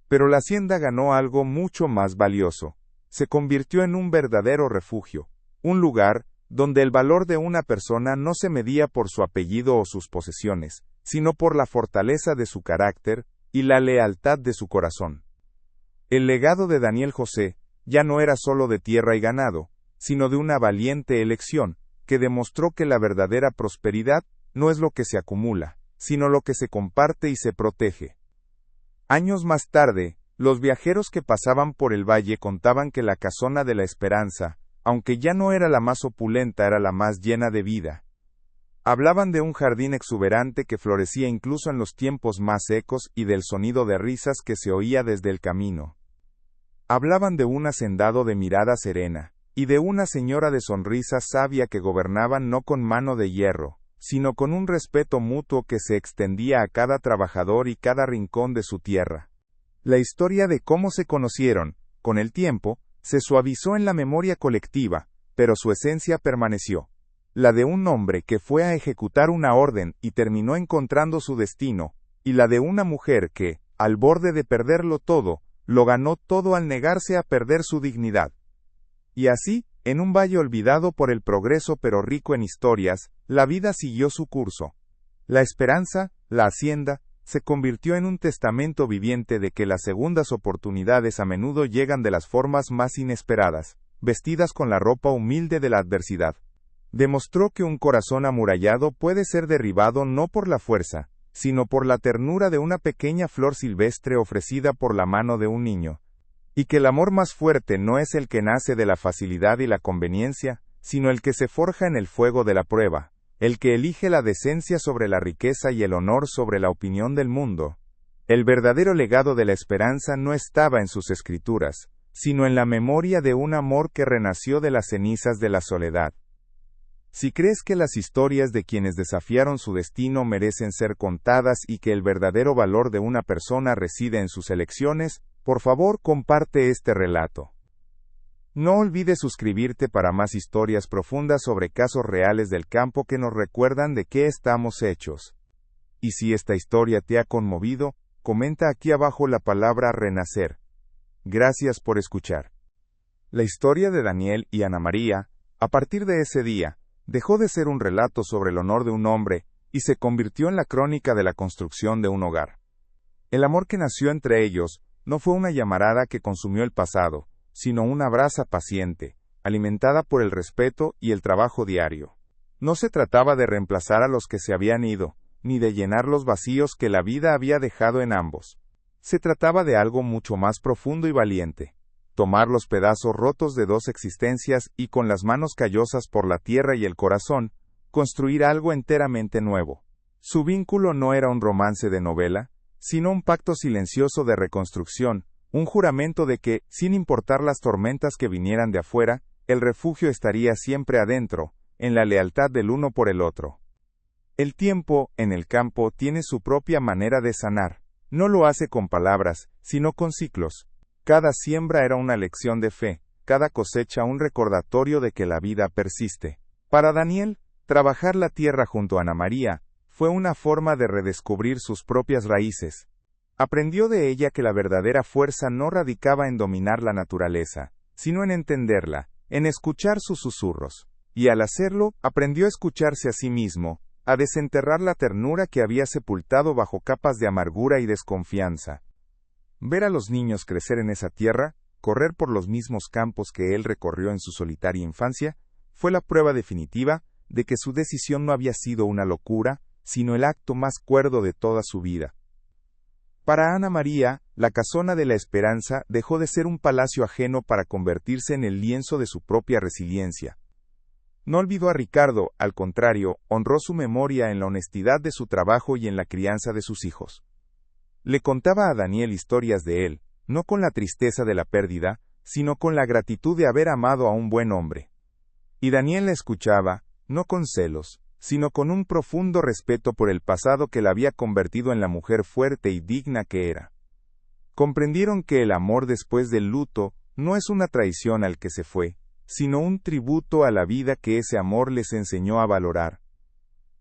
Pero la hacienda ganó algo mucho más valioso. Se convirtió en un verdadero refugio, un lugar donde el valor de una persona no se medía por su apellido o sus posesiones, sino por la fortaleza de su carácter y la lealtad de su corazón. El legado de Daniel José ya no era solo de tierra y ganado, sino de una valiente elección, que demostró que la verdadera prosperidad no es lo que se acumula, sino lo que se comparte y se protege. Años más tarde, los viajeros que pasaban por el valle contaban que la casona de la Esperanza, aunque ya no era la más opulenta, era la más llena de vida. Hablaban de un jardín exuberante que florecía incluso en los tiempos más secos y del sonido de risas que se oía desde el camino. Hablaban de un hacendado de mirada serena, y de una señora de sonrisa sabia que gobernaban no con mano de hierro, sino con un respeto mutuo que se extendía a cada trabajador y cada rincón de su tierra. La historia de cómo se conocieron, con el tiempo, se suavizó en la memoria colectiva, pero su esencia permaneció. La de un hombre que fue a ejecutar una orden y terminó encontrando su destino, y la de una mujer que, al borde de perderlo todo, lo ganó todo al negarse a perder su dignidad. Y así, en un valle olvidado por el progreso pero rico en historias, la vida siguió su curso. La Esperanza, la hacienda, se convirtió en un testamento viviente de que las segundas oportunidades a menudo llegan de las formas más inesperadas, vestidas con la ropa humilde de la adversidad. Demostró que un corazón amurallado puede ser derribado no por la fuerza, sino por la ternura de una pequeña flor silvestre ofrecida por la mano de un niño, y que el amor más fuerte no es el que nace de la facilidad y la conveniencia, sino el que se forja en el fuego de la prueba, el que elige la decencia sobre la riqueza y el honor sobre la opinión del mundo. El verdadero legado de la Esperanza no estaba en sus escrituras, sino en la memoria de un amor que renació de las cenizas de la soledad. Si crees que las historias de quienes desafiaron su destino merecen ser contadas y que el verdadero valor de una persona reside en sus elecciones, por favor comparte este relato. No olvides suscribirte para más historias profundas sobre casos reales del campo que nos recuerdan de qué estamos hechos. Y si esta historia te ha conmovido, comenta aquí abajo la palabra renacer. Gracias por escuchar. La historia de Daniel y Ana María, a partir de ese día, dejó de ser un relato sobre el honor de un hombre y se convirtió en la crónica de la construcción de un hogar. El amor que nació entre ellos no fue una llamarada que consumió el pasado, sino una brasa paciente, alimentada por el respeto y el trabajo diario. No se trataba de reemplazar a los que se habían ido, ni de llenar los vacíos que la vida había dejado en ambos. Se trataba de algo mucho más profundo y valiente. Tomar los pedazos rotos de dos existencias y con las manos callosas por la tierra y el corazón, construir algo enteramente nuevo. Su vínculo no era un romance de novela, sino un pacto silencioso de reconstrucción, un juramento de que, sin importar las tormentas que vinieran de afuera, el refugio estaría siempre adentro, en la lealtad del uno por el otro. El tiempo, en el campo, tiene su propia manera de sanar. No lo hace con palabras, sino con ciclos. Cada siembra era una lección de fe, cada cosecha un recordatorio de que la vida persiste. Para Daniel, trabajar la tierra junto a Ana María fue una forma de redescubrir sus propias raíces. Aprendió de ella que la verdadera fuerza no radicaba en dominar la naturaleza, sino en entenderla, en escuchar sus susurros. Y al hacerlo, aprendió a escucharse a sí mismo, a desenterrar la ternura que había sepultado bajo capas de amargura y desconfianza. Ver a los niños crecer en esa tierra, correr por los mismos campos que él recorrió en su solitaria infancia, fue la prueba definitiva de que su decisión no había sido una locura, sino el acto más cuerdo de toda su vida. Para Ana María, la casona de la Esperanza dejó de ser un palacio ajeno para convertirse en el lienzo de su propia resiliencia. No olvidó a Ricardo, al contrario, honró su memoria en la honestidad de su trabajo y en la crianza de sus hijos. Le contaba a Daniel historias de él, no con la tristeza de la pérdida, sino con la gratitud de haber amado a un buen hombre. Y Daniel la escuchaba, no con celos, sino con un profundo respeto por el pasado que la había convertido en la mujer fuerte y digna que era. Comprendieron que el amor después del luto no es una traición al que se fue, sino un tributo a la vida que ese amor les enseñó a valorar.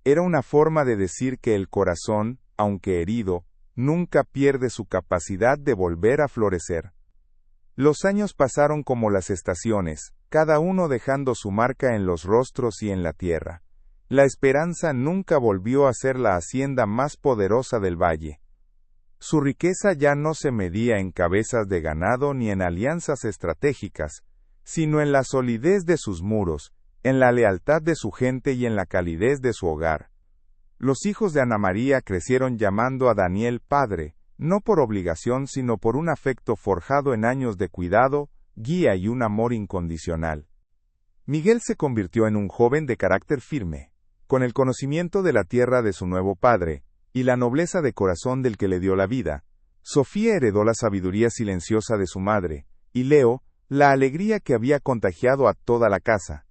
Era una forma de decir que el corazón, aunque herido, nunca pierde su capacidad de volver a florecer. Los años pasaron como las estaciones, cada uno dejando su marca en los rostros y en la tierra. La esperanza nunca volvió a ser la hacienda más poderosa del valle. Su riqueza ya no se medía en cabezas de ganado ni en alianzas estratégicas, sino en la solidez de sus muros, en la lealtad de su gente y en la calidez de su hogar. Los hijos de Ana María crecieron llamando a Daniel padre, no por obligación sino por un afecto forjado en años de cuidado, guía y un amor incondicional. Miguel se convirtió en un joven de carácter firme, con el conocimiento de la tierra de su nuevo padre, y la nobleza de corazón del que le dio la vida. Sofía heredó la sabiduría silenciosa de su madre, y Leo, la alegría que había contagiado a toda la casa.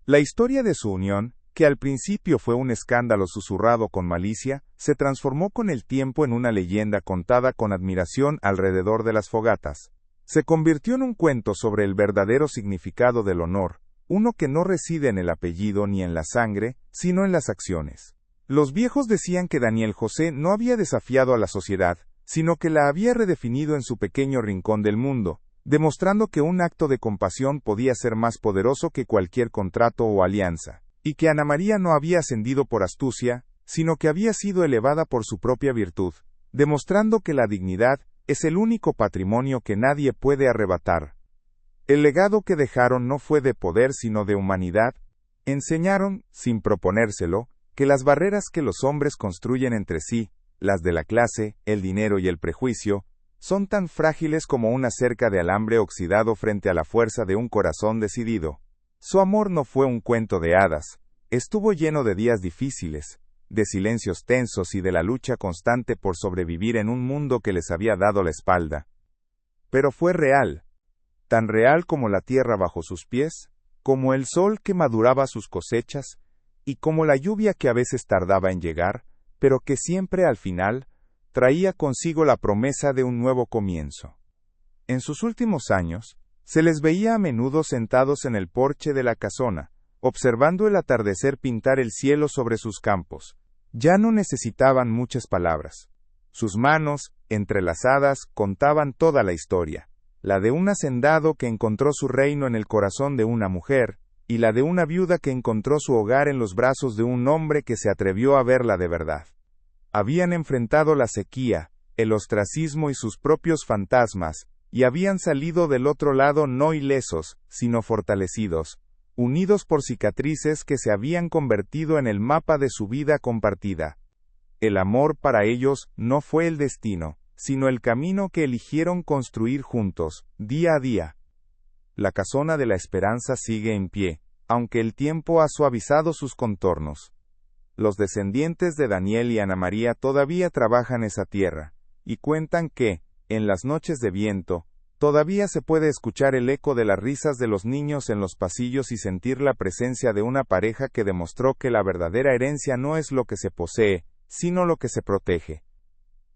La historia de su unión, que al principio fue un escándalo susurrado con malicia, se transformó con el tiempo en una leyenda contada con admiración alrededor de las fogatas. Se convirtió en un cuento sobre el verdadero significado del honor, uno que no reside en el apellido ni en la sangre, sino en las acciones. Los viejos decían que Daniel José no había desafiado a la sociedad, sino que la había redefinido en su pequeño rincón del mundo, demostrando que un acto de compasión podía ser más poderoso que cualquier contrato o alianza, y que Ana María no había ascendido por astucia, sino que había sido elevada por su propia virtud, demostrando que la dignidad es el único patrimonio que nadie puede arrebatar. El legado que dejaron no fue de poder sino de humanidad. Enseñaron, sin proponérselo, que las barreras que los hombres construyen entre sí, las de la clase, el dinero y el prejuicio, son tan frágiles como una cerca de alambre oxidado frente a la fuerza de un corazón decidido. Su amor no fue un cuento de hadas, estuvo lleno de días difíciles, de silencios tensos y de la lucha constante por sobrevivir en un mundo que les había dado la espalda. Pero fue real, tan real como la tierra bajo sus pies, como el sol que maduraba sus cosechas, y como la lluvia que a veces tardaba en llegar, pero que siempre al final traía consigo la promesa de un nuevo comienzo. En sus últimos años, se les veía a menudo sentados en el porche de la casona, observando el atardecer pintar el cielo sobre sus campos. Ya no necesitaban muchas palabras. Sus manos, entrelazadas, contaban toda la historia, la de un hacendado que encontró su reino en el corazón de una mujer, y la de una viuda que encontró su hogar en los brazos de un hombre que se atrevió a verla de verdad. Habían enfrentado la sequía, el ostracismo y sus propios fantasmas, y habían salido del otro lado no ilesos, sino fortalecidos, unidos por cicatrices que se habían convertido en el mapa de su vida compartida. El amor para ellos no fue el destino, sino el camino que eligieron construir juntos, día a día. La casona de la esperanza sigue en pie, aunque el tiempo ha suavizado sus contornos. Los descendientes de Daniel y Ana María todavía trabajan esa tierra, y cuentan que, en las noches de viento, todavía se puede escuchar el eco de las risas de los niños en los pasillos y sentir la presencia de una pareja que demostró que la verdadera herencia no es lo que se posee, sino lo que se protege.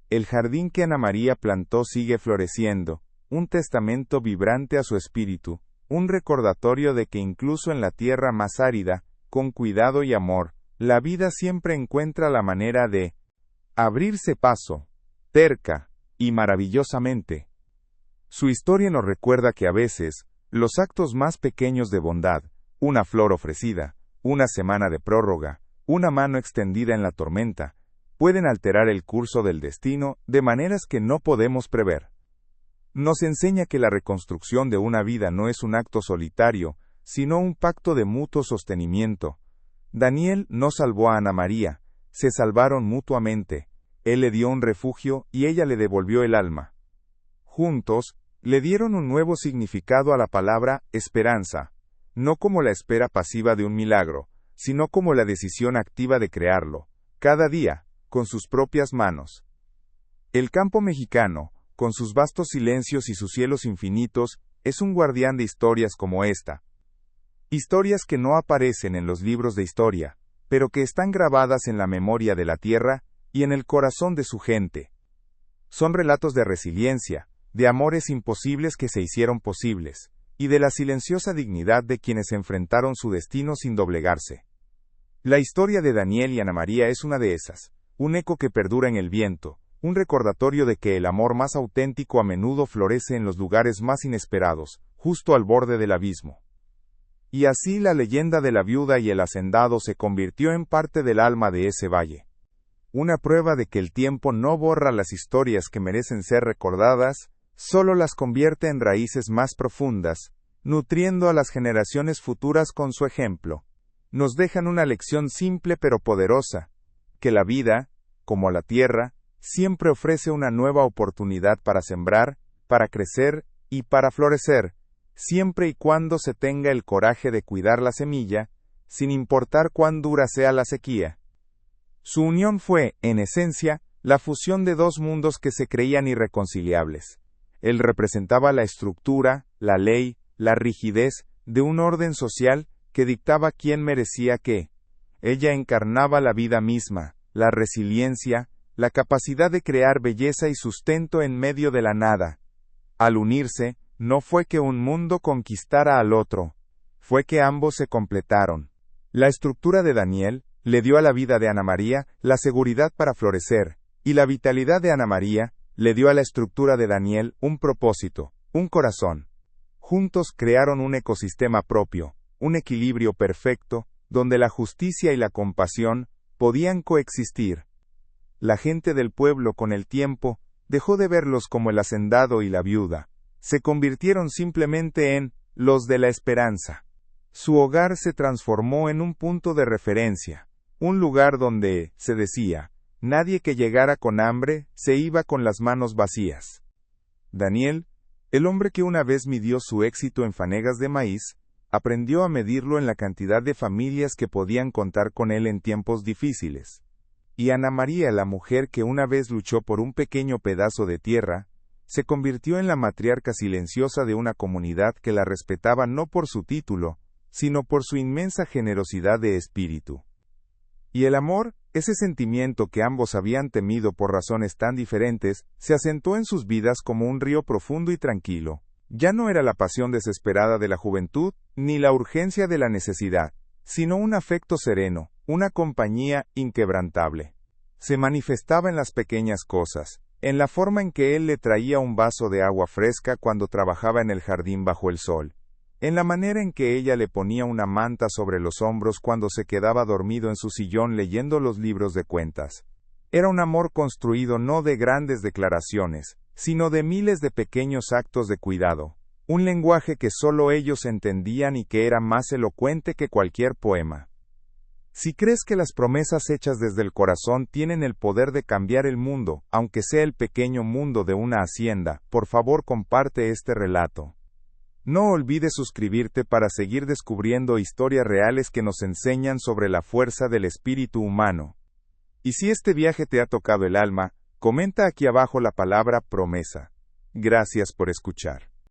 El jardín que Ana María plantó sigue floreciendo, un testamento vibrante a su espíritu, un recordatorio de que incluso en la tierra más árida, con cuidado y amor, la vida siempre encuentra la manera de abrirse paso, terca y maravillosamente. Su historia nos recuerda que a veces, los actos más pequeños de bondad, una flor ofrecida, una semana de prórroga, una mano extendida en la tormenta, pueden alterar el curso del destino de maneras que no podemos prever. Nos enseña que la reconstrucción de una vida no es un acto solitario, sino un pacto de mutuo sostenimiento. Daniel no salvó a Ana María, se salvaron mutuamente, él le dio un refugio y ella le devolvió el alma. Juntos, le dieron un nuevo significado a la palabra esperanza, no como la espera pasiva de un milagro, sino como la decisión activa de crearlo, cada día, con sus propias manos. El campo mexicano, con sus vastos silencios y sus cielos infinitos, es un guardián de historias como esta. Historias que no aparecen en los libros de historia, pero que están grabadas en la memoria de la tierra y en el corazón de su gente. Son relatos de resiliencia, de amores imposibles que se hicieron posibles, y de la silenciosa dignidad de quienes enfrentaron su destino sin doblegarse. La historia de Daniel y Ana María es una de esas, un eco que perdura en el viento, un recordatorio de que el amor más auténtico a menudo florece en los lugares más inesperados, justo al borde del abismo. Y así la leyenda de la viuda y el hacendado se convirtió en parte del alma de ese valle. Una prueba de que el tiempo no borra las historias que merecen ser recordadas, solo las convierte en raíces más profundas, nutriendo a las generaciones futuras con su ejemplo. Nos dejan una lección simple pero poderosa, que la vida, como la tierra, siempre ofrece una nueva oportunidad para sembrar, para crecer y para florecer, siempre y cuando se tenga el coraje de cuidar la semilla, sin importar cuán dura sea la sequía. Su unión fue, en esencia, la fusión de dos mundos que se creían irreconciliables. Él representaba la estructura, la ley, la rigidez de un orden social que dictaba quién merecía qué. Ella encarnaba la vida misma, la resiliencia, la capacidad de crear belleza y sustento en medio de la nada. Al unirse, no fue que un mundo conquistara al otro, fue que ambos se completaron. La estructura de Daniel le dio a la vida de Ana María la seguridad para florecer, y la vitalidad de Ana María le dio a la estructura de Daniel un propósito, un corazón. Juntos crearon un ecosistema propio, un equilibrio perfecto, donde la justicia y la compasión podían coexistir. La gente del pueblo con el tiempo dejó de verlos como el hacendado y la viuda. Se convirtieron simplemente en los de la esperanza. Su hogar se transformó en un punto de referencia, un lugar donde, se decía, nadie que llegara con hambre se iba con las manos vacías. Daniel, el hombre que una vez midió su éxito en fanegas de maíz, aprendió a medirlo en la cantidad de familias que podían contar con él en tiempos difíciles. Y Ana María, la mujer que una vez luchó por un pequeño pedazo de tierra, se convirtió en la matriarca silenciosa de una comunidad que la respetaba no por su título, sino por su inmensa generosidad de espíritu. Y el amor, ese sentimiento que ambos habían temido por razones tan diferentes, se asentó en sus vidas como un río profundo y tranquilo. Ya no era la pasión desesperada de la juventud, ni la urgencia de la necesidad, sino un afecto sereno, una compañía inquebrantable. Se manifestaba en las pequeñas cosas, en la forma en que él le traía un vaso de agua fresca cuando trabajaba en el jardín bajo el sol, en la manera en que ella le ponía una manta sobre los hombros cuando se quedaba dormido en su sillón leyendo los libros de cuentas. Era un amor construido no de grandes declaraciones, sino de miles de pequeños actos de cuidado, un lenguaje que solo ellos entendían y que era más elocuente que cualquier poema. Si crees que las promesas hechas desde el corazón tienen el poder de cambiar el mundo, aunque sea el pequeño mundo de una hacienda, por favor comparte este relato. No olvides suscribirte para seguir descubriendo historias reales que nos enseñan sobre la fuerza del espíritu humano. Y si este viaje te ha tocado el alma, comenta aquí abajo la palabra promesa. Gracias por escuchar.